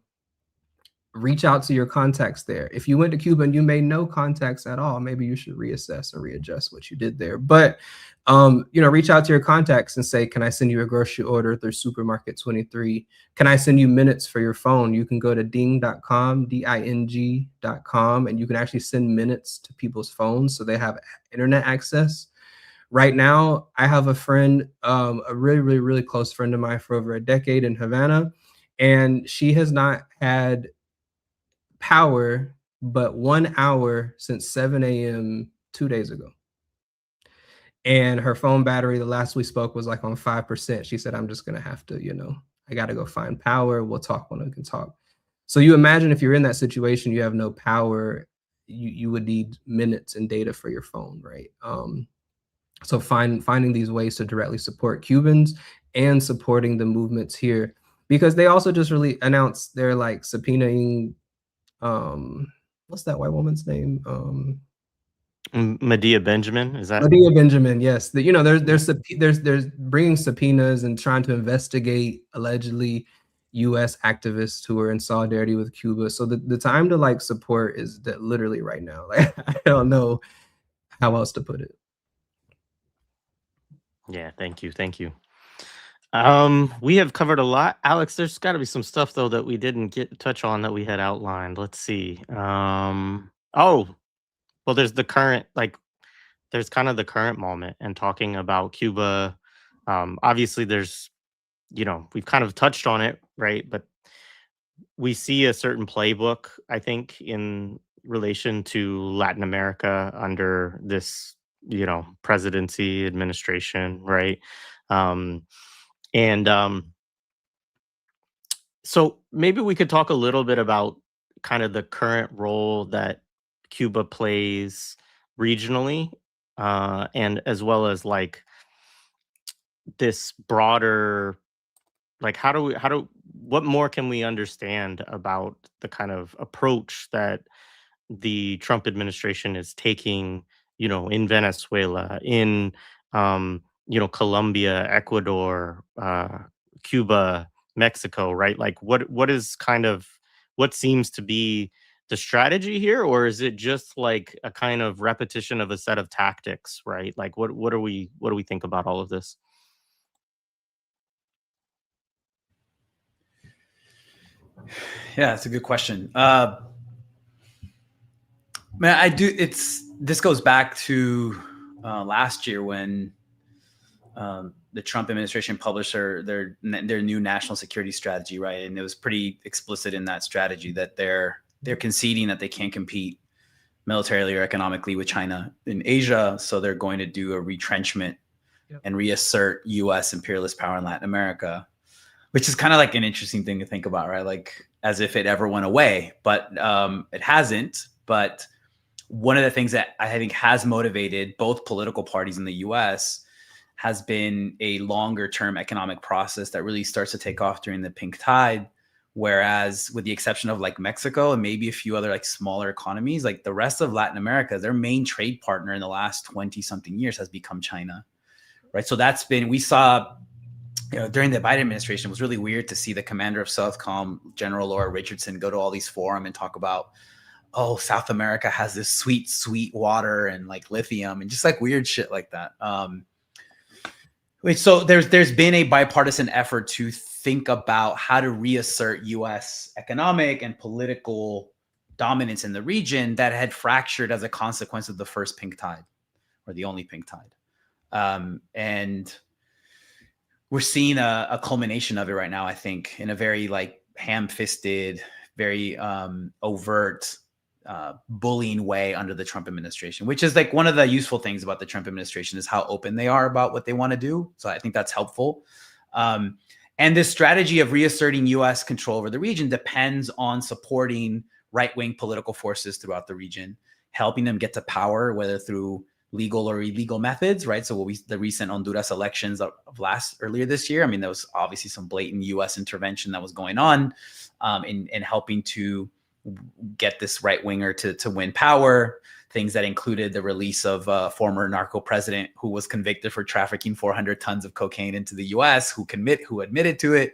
reach out to your contacts there. If you went to Cuba and you made no contacts at all, maybe you should reassess or readjust what you did there. But reach out to your contacts and say, can I send you a grocery order through Supermarket 23? Can I send you minutes for your phone? You can go to ding.com, DING.com, and you can actually send minutes to people's phones so they have internet access. Right now, I have a friend, a really close friend of mine for over a decade in Havana, and she has not had power but 1 hour since 7 a.m. 2 days ago. And her phone battery, the last we spoke, was like on 5%. She said, I'm just going to have to, I got to go find power. We'll talk when we can talk. So you imagine if you're in that situation, you have no power, you would need minutes and data for your phone, right? So finding these ways to directly support Cubans and supporting the movements here, because they also just really announced they're like subpoenaing, what's that white woman's name? Medea Benjamin, is that? Medea Benjamin, yes. There's bringing subpoenas and trying to investigate allegedly U.S. activists who are in solidarity with Cuba. So the time to like support is that literally right now. Like I don't know how else to put it. Yeah, thank you. We have covered a lot. Alex, there's got to be some stuff though that we didn't touch on that we had outlined. Let's see. Well, there's the current, there's kind of the current moment and talking about Cuba. Obviously there's, we've kind of touched on it, right? But we see a certain playbook, I think, in relation to Latin America under this, presidency administration, right? So maybe we could talk a little bit about kind of the current role that Cuba plays regionally, and as well as like this broader, like what more can we understand about the kind of approach that the Trump administration is taking, in Venezuela, in Colombia, Ecuador, Cuba, Mexico, right? Like what seems to be the strategy here, or is it just like a kind of repetition of a set of tactics, right? Like what do we think about all of this? Yeah, it's a good question. This goes back to last year when the Trump administration published their new national security strategy, right? And it was pretty explicit in that strategy that they're conceding that they can't compete militarily or economically with China in Asia, so they're going to do a retrenchment and reassert U.S. imperialist power in Latin America, which is kind of like an interesting thing to think about, right? Like as if it ever went away, but it hasn't. But one of the things that I think has motivated both political parties in the U.S. has been a longer term economic process that really starts to take off during the pink tide. Whereas with the exception of like Mexico and maybe a few other like smaller economies, like the rest of Latin America, their main trade partner in the last 20 something years has become China, right? So we saw during the Biden administration, it was really weird to see the commander of Southcom, General Laura Richardson, go to all these forums and talk about, oh, South America has this sweet, sweet water and like lithium and just like weird shit like that. So there's been a bipartisan effort to think about how to reassert U.S. economic and political dominance in the region that had fractured as a consequence of the first pink tide, or the only pink tide. And we're seeing a culmination of it right now, I think, in a very like ham-fisted, very overt, bullying way under the Trump administration, which is like one of the useful things about the Trump administration is how open they are about what they want to do. So I think that's helpful. And this strategy of reasserting U.S. control over the region depends on supporting right-wing political forces throughout the region, helping them get to power, whether through legal or illegal methods, right? So the recent Honduras elections of earlier this year, I mean, there was obviously some blatant U.S. intervention that was going on in helping to get this right winger to win power. Things that included the release of a former narco president who was convicted for trafficking 400 tons of cocaine into the U.S., who admitted to it,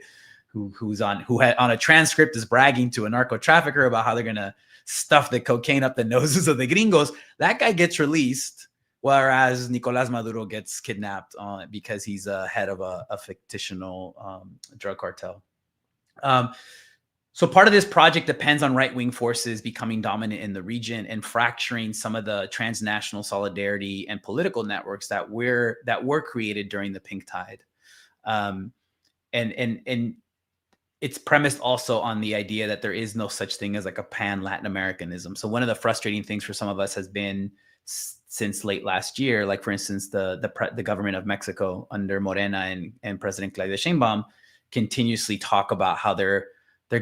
who had on a transcript is bragging to a narco trafficker about how they're gonna stuff the cocaine up the noses of the gringos. That guy gets released, whereas Nicolás Maduro gets kidnapped because he's head of a fictional drug cartel. So part of this project depends on right-wing forces becoming dominant in the region and fracturing some of the transnational solidarity and political networks that were created during the pink tide. And it's premised also on the idea that there is no such thing as like a pan-Latin Americanism. So one of the frustrating things for some of us has been since late last year, like for instance, the government of Mexico under Morena and President Claudia Sheinbaum continuously talk about how they're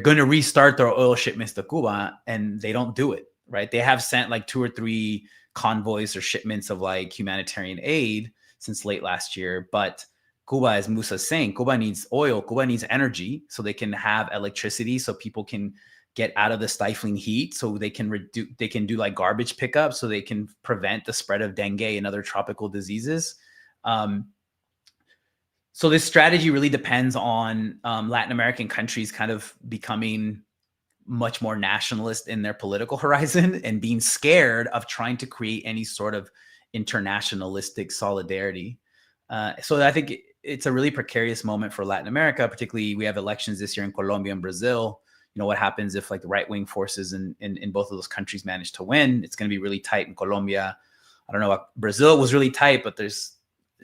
going to restart their oil shipments to Cuba, and they don't do it, right? They have sent like 2 or 3 convoys or shipments of like humanitarian aid since late last year. But Cuba, as Musa is saying, Cuba needs oil, Cuba needs energy so they can have electricity, so people can get out of the stifling heat, so they can do like garbage pickup, so they can prevent the spread of dengue and other tropical diseases. So this strategy really depends on Latin American countries kind of becoming much more nationalist in their political horizon and being scared of trying to create any sort of internationalistic solidarity. So I think it's a really precarious moment for Latin America. Particularly, we have elections this year in Colombia and Brazil. You know, what happens if like the right-wing forces in both of those countries manage to win? It's going to be really tight in Colombia. I don't know. Brazil was really tight, but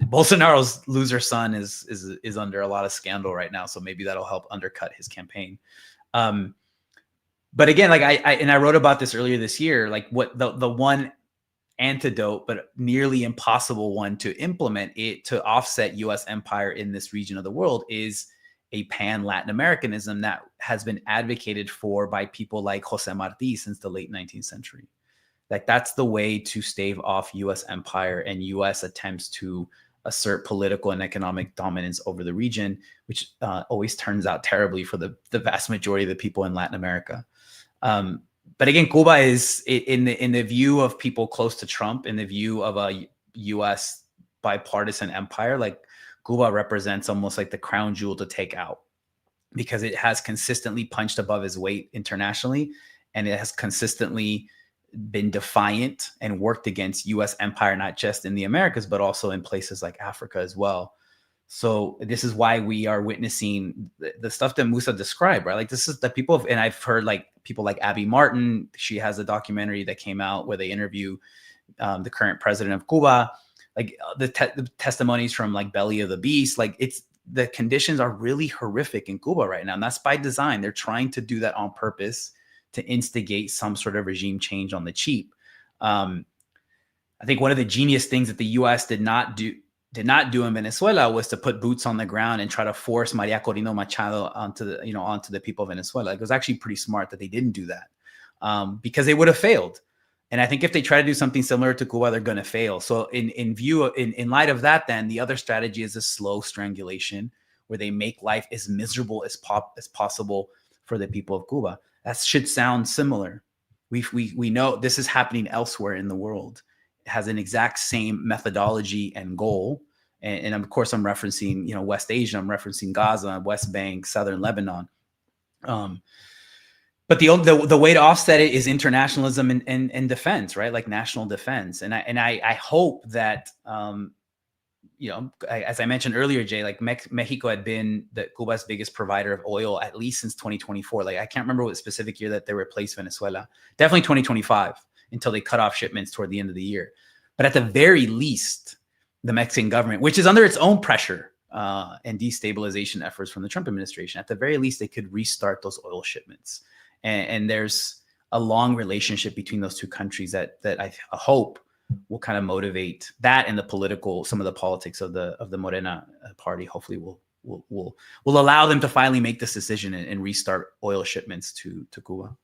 Bolsonaro's loser son is under a lot of scandal right now, so maybe that'll help undercut his campaign. But again, like I wrote about this earlier this year, like what the one antidote, but nearly impossible one to implement it to offset U.S. empire in this region of the world is a pan-Latin Americanism that has been advocated for by people like Jose Marti since the late 19th century. Like that's the way to stave off U.S. empire and U.S. attempts to assert political and economic dominance over the region, which always turns out terribly for the vast majority of the people in Latin America. But again, Cuba is in the view of people close to Trump, in the view of a U.S. bipartisan empire, like Cuba represents almost like the crown jewel to take out because it has consistently punched above its weight internationally, and it has consistently been defiant and worked against U.S. empire, not just in the Americas, but also in places like Africa as well. So this is why we are witnessing the stuff that Musa described, right? Like this is the people, and I've heard like people like Abby Martin, she has a documentary that came out where they interview the current president of Cuba, like the testimonies from like Belly of the Beast, like the conditions are really horrific in Cuba right now. And that's by design. They're trying to do that on purpose to instigate some sort of regime change on the cheap. I think one of the genius things that the U.S. did not do in Venezuela was to put boots on the ground and try to force Maria Corina Machado onto the people of Venezuela. It was actually pretty smart that they didn't do that because they would have failed. And I think if they try to do something similar to Cuba, they're going to fail. So in light of that, then the other strategy is a slow strangulation where they make life as miserable as possible for the people of Cuba. That should sound similar. We know this is happening elsewhere in the world. It has an exact same methodology and goal. And of course, I'm referencing, you know, West Asia, I'm referencing Gaza, West Bank, Southern Lebanon. But the way to offset it is internationalism and defense, right? Like national defense. And I hope that, you know, as I mentioned earlier, Jay, like Mexico had been Cuba's biggest provider of oil at least since 2024. Like I can't remember what specific year that they replaced Venezuela. Definitely 2025 until they cut off shipments toward the end of the year. But at the very least, the Mexican government, which is under its own pressure and destabilization efforts from the Trump administration, at the very least, they could restart those oil shipments. And there's a long relationship between those two countries that I hope will kind of motivate that, and some of the politics of the Morena party hopefully will allow them to finally make this decision and restart oil shipments to Cuba.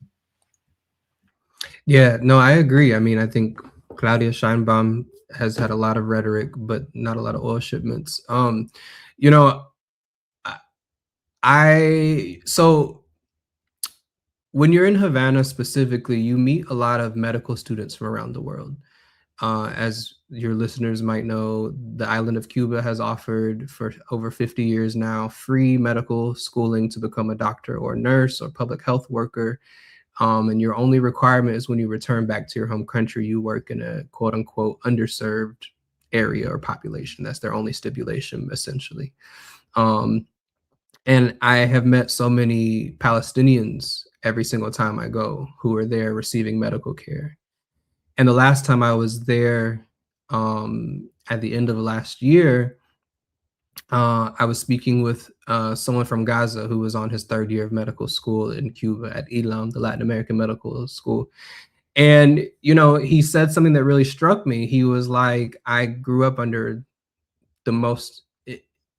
Yeah, no, I agree. I mean, I think Claudia Sheinbaum has had a lot of rhetoric, but not a lot of oil shipments. You know, so when you're in Havana specifically, you meet a lot of medical students from around the world. As your listeners might know, the island of Cuba has offered for over 50 years now free medical schooling to become a doctor or nurse or public health worker. And your only requirement is when you return back to your home country, you work in a quote unquote underserved area or population. That's their only stipulation, essentially. And I have met so many Palestinians every single time I go who are there receiving medical care. And the last time I was there, at the end of last year, I was speaking with someone from Gaza who was on his third year of medical school in Cuba at ILAM, the Latin American Medical School. And, you know, he said something that really struck me. He was like, I grew up under the most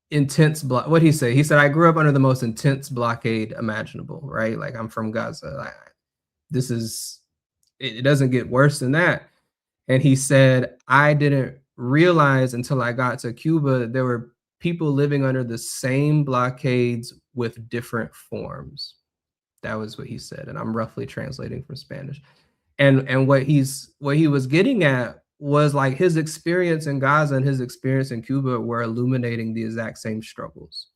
intense what he said? He said, I grew up under the most intense blockade imaginable, right? Like, I'm from Gaza. It doesn't get worse than that. And he said, I didn't realize until I got to Cuba, there were people living under the same blockades with different forms. That was what he said. And I'm roughly translating from Spanish. And what he was getting at was like his experience in Gaza and his experience in Cuba were illuminating the exact same struggles,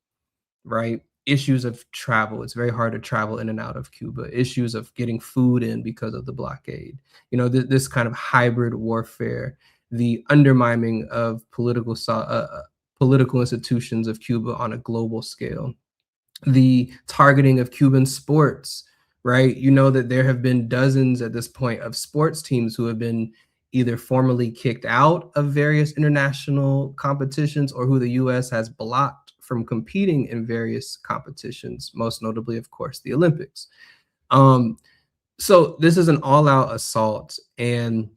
right? Issues of travel. It's very hard to travel in and out of Cuba. Issues of getting food in because of the blockade. You know, this kind of hybrid warfare, the undermining of political institutions of Cuba on a global scale, the targeting of Cuban sports, right? You know that there have been dozens at this point of sports teams who have been either formally kicked out of various international competitions or who the US has blocked from competing in various competitions, most notably, of course, the Olympics. So this is an all-out assault, and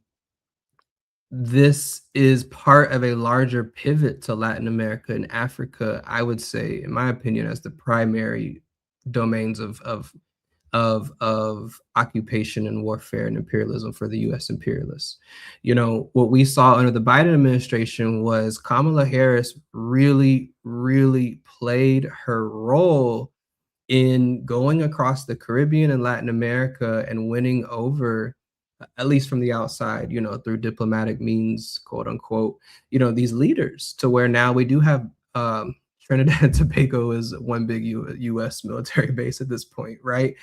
this is part of a larger pivot to Latin America and Africa, I would say, in my opinion, as the primary domains of occupation and warfare and imperialism for the US imperialists. You know, what we saw under the Biden administration was Kamala Harris really, really played her role in going across the Caribbean and Latin America and winning over, at least from the outside, you know, through diplomatic means, quote unquote, you know, these leaders, to where now we do have Trinidad and Tobago is one big US military base at this point, right?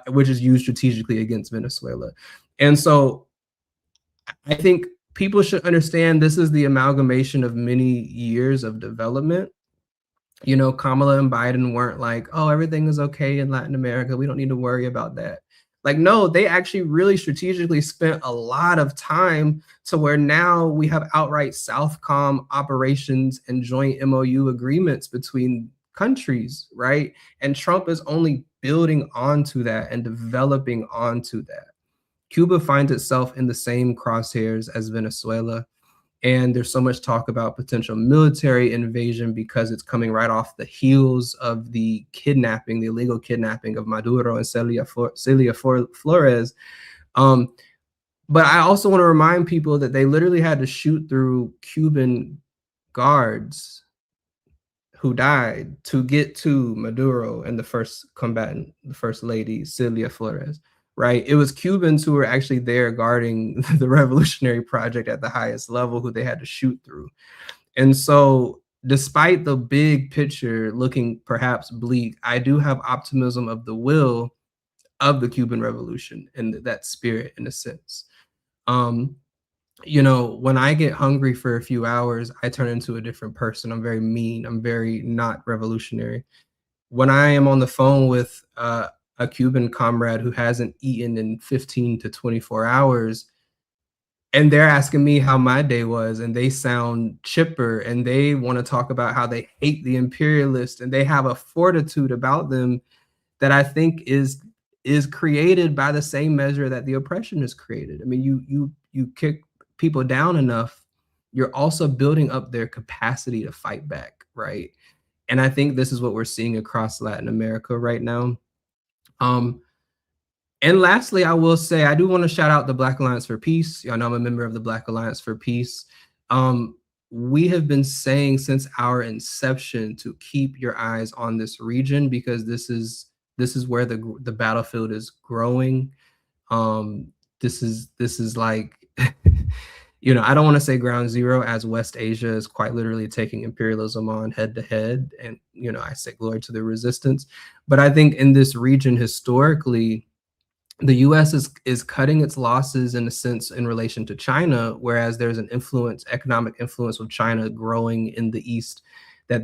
Which is used strategically against Venezuela. And so I think people should understand this is the amalgamation of many years of development. You know, Kamala and Biden weren't like, oh, everything is okay in Latin America, we don't need to worry about that. Like, no, they actually really strategically spent a lot of time to where now we have outright Southcom operations and joint MOU agreements between countries, right? And Trump is only building onto that and developing onto that. Cuba finds itself in the same crosshairs as Venezuela. And there's so much talk about potential military invasion because it's coming right off the heels of the kidnapping, the illegal kidnapping of Maduro and Celia Flores. But I also want to remind people that they literally had to shoot through Cuban guards who died to get to Maduro and the first combatant, the first lady, Celia Flores. Right? It was Cubans who were actually there guarding the revolutionary project at the highest level who they had to shoot through. And so despite the big picture looking perhaps bleak, I do have optimism of the will of the Cuban Revolution and that spirit in a sense. You know, when I get hungry for a few hours, I turn into a different person. I'm very mean. I'm very not revolutionary. When I am on the phone with a Cuban comrade who hasn't eaten in 15 to 24 hours, and they're asking me how my day was, and they sound chipper, and they want to talk about how they hate the imperialists, and they have a fortitude about them that I think is created by the same measure that the oppression is created. I mean, you kick people down enough, you're also building up their capacity to fight back, right? And I think this is what we're seeing across Latin America right now. And lastly, I will say I do want to shout out the Black Alliance for Peace. Y'all know I'm a member of the Black Alliance for Peace. We have been saying since our inception to keep your eyes on this region because this is where the battlefield is growing. This is like, you know, I don't want to say ground zero, as West Asia is quite literally taking imperialism on head to head, and you know, I say glory to the resistance. But I think in this region historically, the U.S. is cutting its losses in a sense in relation to China, whereas there's an economic influence of China growing in the East that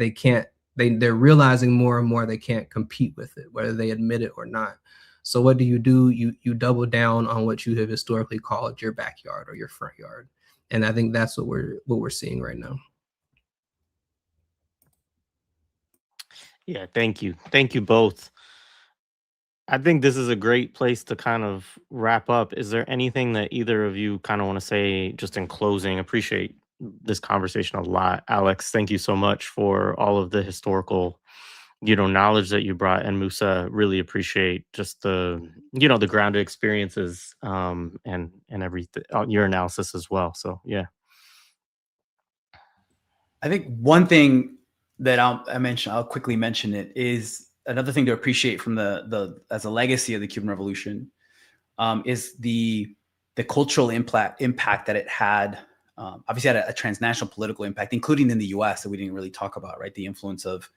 they're realizing more and more they can't compete with it, whether they admit it or not. So what do? You double down on what you have historically called your backyard or your front yard, and I think that's what we're seeing right now. Yeah, thank you both. I think this is a great place to kind of wrap up. Is there anything that either of you kind of want to say just in closing? Appreciate this conversation a lot. Alex, thank you so much for all of the historical, knowledge that you brought. And Musa, really appreciate just the, the grounded experiences and everything, your analysis as well. So, yeah. I think one thing that I'll quickly mention it is another thing to appreciate from the as a legacy of the Cuban Revolution is the cultural impact that it had. Obviously, had a transnational political impact, including in the U.S. that we didn't really talk about, right? The influence of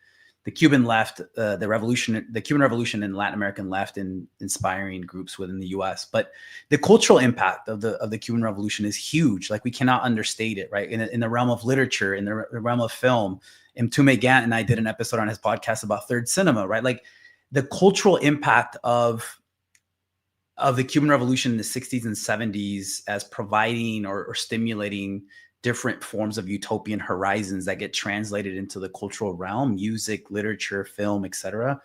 the Cuban left, the Cuban Revolution and Latin American left in inspiring groups within the U.S. But the cultural impact of the Cuban Revolution is huge. Like, we cannot understate it, right? In the realm of literature, in the realm of film. Mtume Gant and I did an episode on his podcast about third cinema, right? Like, the cultural impact of the Cuban Revolution in the 60s and 70s as providing or stimulating different forms of utopian horizons that get translated into the cultural realm, music, literature, film, etc.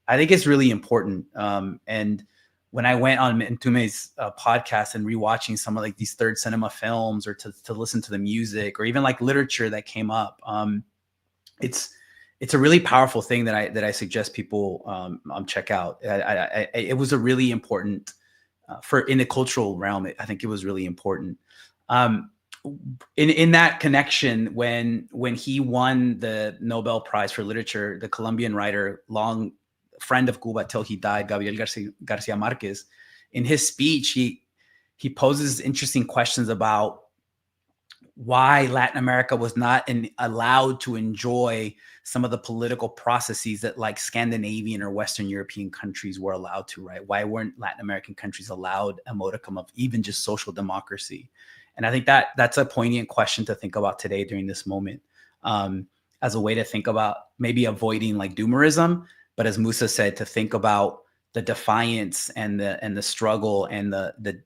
I think it's really important. And when I went on Mtume's podcast and rewatching some of like these third cinema films, or to listen to the music, or even like literature that came up, it's a really powerful thing that I suggest people check out. It was a really important in the cultural realm. I think it was really important. In that connection, when he won the Nobel Prize for Literature, the Colombian writer, long friend of Cuba till he died, Gabriel Garcia Marquez, in his speech, he poses interesting questions about why Latin America was not allowed to enjoy some of the political processes that like Scandinavian or Western European countries were allowed to, right? Why weren't Latin American countries allowed a modicum of even just social democracy? And I think that's a poignant question to think about today during this moment, as a way to think about maybe avoiding like doomerism, but as Musa said, to think about the defiance and the struggle and the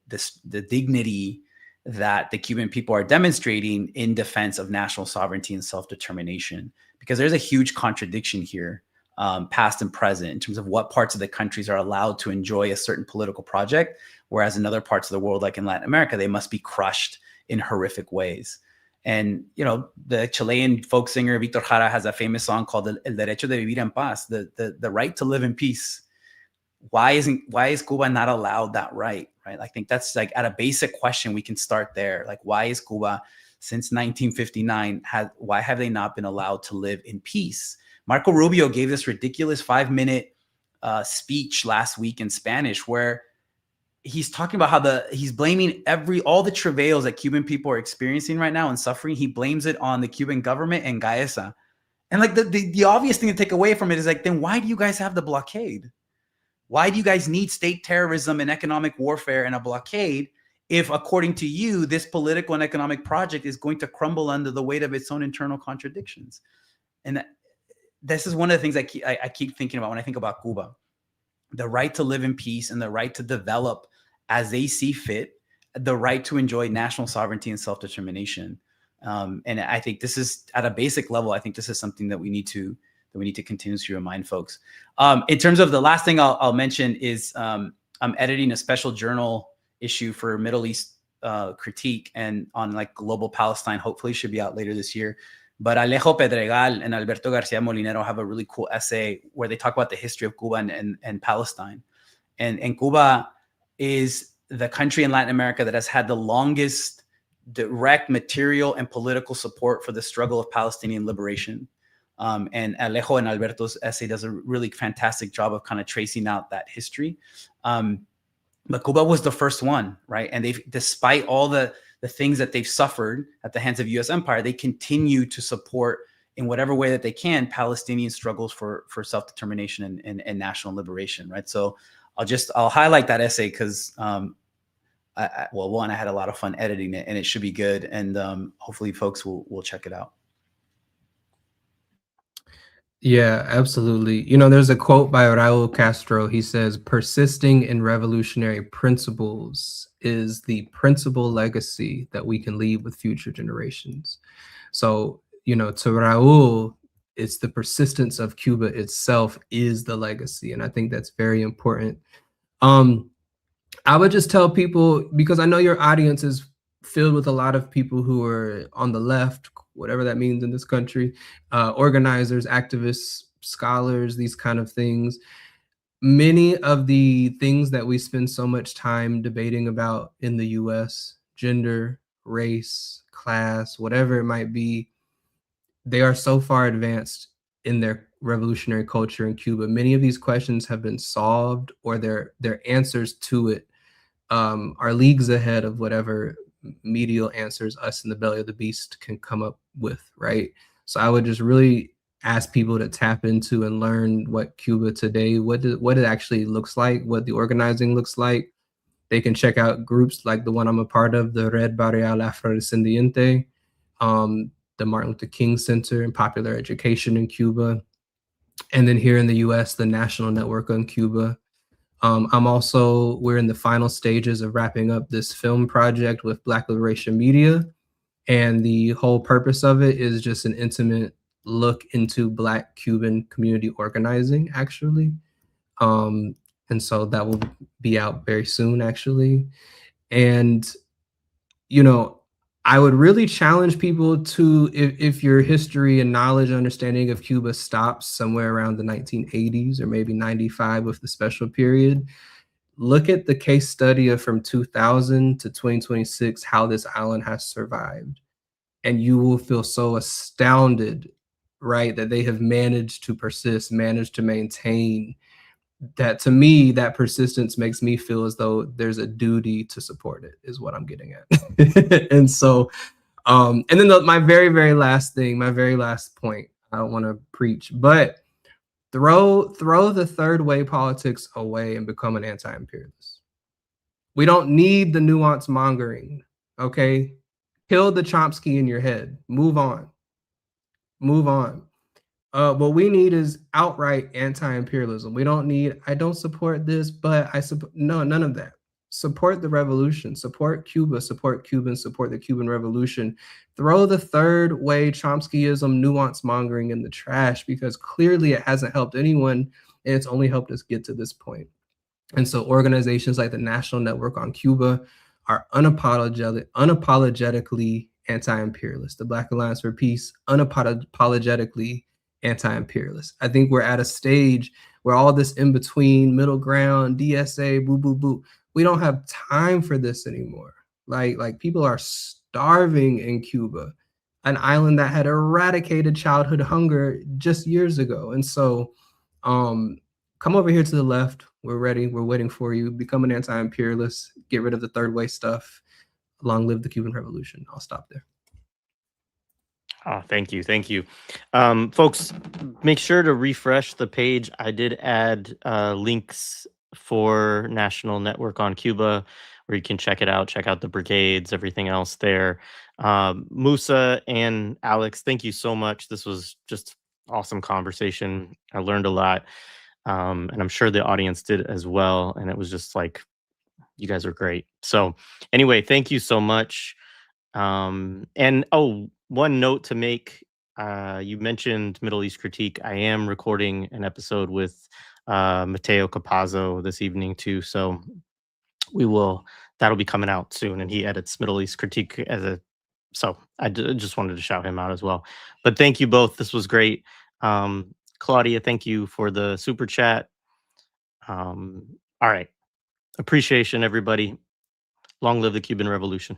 dignity that the Cuban people are demonstrating in defense of national sovereignty and self-determination. Because there's a huge contradiction here, past and present, in terms of what parts of the countries are allowed to enjoy a certain political project, whereas in other parts of the world, like in Latin America, they must be crushed in horrific ways. And, the Chilean folk singer Víctor Jara has a famous song called El Derecho de Vivir en Paz, the right to live in peace. Why is Cuba not allowed that right? I think that's like at a basic question, we can start there. Like, why is Cuba since 1959, why have they not been allowed to live in peace? Marco Rubio gave this ridiculous 5-minute speech last week in Spanish where he's talking about how he's blaming all the travails that Cuban people are experiencing right now and suffering. He blames it on the Cuban government and Gaesa. And like the obvious thing to take away from it is like, then why do you guys have the blockade? Why do you guys need state terrorism and economic warfare and a blockade if, according to you, this political and economic project is going to crumble under the weight of its own internal contradictions? And this is one of the things I keep thinking about when I think about Cuba. The right to live in peace and the right to develop as they see fit, the right to enjoy national sovereignty and self-determination. And I think this is, at a basic level, I think this is something that we need to continue to remind folks. In terms of the last thing I'll mention is I'm editing a special journal issue for Middle East critique and on like global Palestine. Hopefully should be out later this year. But Alejo Pedregal and Alberto Garcia Molinero have a really cool essay where they talk about the history of Cuba and Palestine. And Cuba is the country in Latin America that has had the longest direct material and political support for the struggle of Palestinian liberation. And Alejo and Alberto's essay does a really fantastic job of kind of tracing out that history. But Cuba was the first one, right? And they've, despite all the things that they've suffered at the hands of U.S. empire, they continue to support in whatever way that they can Palestinian struggles for self-determination and national liberation, right? So I'll highlight that essay because, well, one, I had a lot of fun editing it and it should be good. And hopefully folks will check it out. Yeah, absolutely. You know, there's a quote by Raúl Castro. He says, persisting in revolutionary principles is the principal legacy that we can leave with future generations. So, you know, to Raúl, it's the persistence of Cuba itself is the legacy. And I think that's very important. I would just tell people, because I know your audience is filled with a lot of people who are on the left, whatever that means in this country, organizers, activists, scholars, these kind of things. Many of the things that we spend so much time debating about in the US, gender, race, class, whatever it might be, they are so far advanced in their revolutionary culture in Cuba. Many of these questions have been solved, or their answers to it are leagues ahead of whatever medial answers us in the belly of the beast can come up with, right? So I would just really ask people to tap into and learn what Cuba today, what it actually looks like, what the organizing looks like. They can check out groups like the one I'm a part of, the Red Barrial Afrodescendiente, the Martin Luther King Center and Popular Education in Cuba. And then here in the US, the National Network on Cuba. We're in the final stages of wrapping up this film project with Black Liberation Media. And the whole purpose of it is just an intimate look into Black Cuban community organizing, actually. And so that will be out very soon, actually. And, you know, I would really challenge people to, if your history and knowledge and understanding of Cuba stops somewhere around the 1980s or maybe 95 with the special period, look at the case study of from 2000 to 2026, how this island has survived. And you will feel so astounded, right, that they have managed to persist, managed to maintain. That, to me, that persistence makes me feel as though there's a duty to support it, is what I'm getting at. And so, and then my very, very last thing, my very last point, I don't want to preach, but throw the third way politics away and become an anti-imperialist. We don't need the nuance mongering, okay? Kill the Chomsky in your head. Move on. Move on. What we need is outright anti-imperialism. We don't need, I don't support this, but I support, no, none of that. Support the revolution, support Cuba, support Cubans, support the Cuban revolution. Throw the third way Chomskyism, nuance mongering in the trash, because clearly it hasn't helped anyone and it's only helped us get to this point. And so organizations like the National Network on Cuba are unapologetically anti-imperialist. The Black Alliance for Peace, unapologetically anti-imperialist. I think we're at a stage where all this in between, middle ground, DSA, boo, boo, boo, we don't have time for this anymore. Like people are starving in Cuba, an island that had eradicated childhood hunger just years ago. And so come over here to the left. We're ready. We're waiting for you. Become an anti-imperialist. Get rid of the third way stuff. Long live the Cuban Revolution. I'll stop there. Oh, thank you. Thank you. Folks, make sure to refresh the page. I did add links for National Network on Cuba, where you can check it out, check out the brigades, everything else there. Musa and Alex, thank you so much. This was just awesome conversation. I learned a lot, and I'm sure the audience did as well. And it was just like, you guys are great. So anyway, thank you so much. And oh, one note to make, you mentioned Middle East critique. I am recording an episode with Matteo Capazzo this evening too, so that'll be coming out soon, and he edits Middle East critique so I just wanted to shout him out as well. But thank you both. This was great. Claudia, thank you for the super chat. All right. Appreciation, everybody. Long live the Cuban Revolution.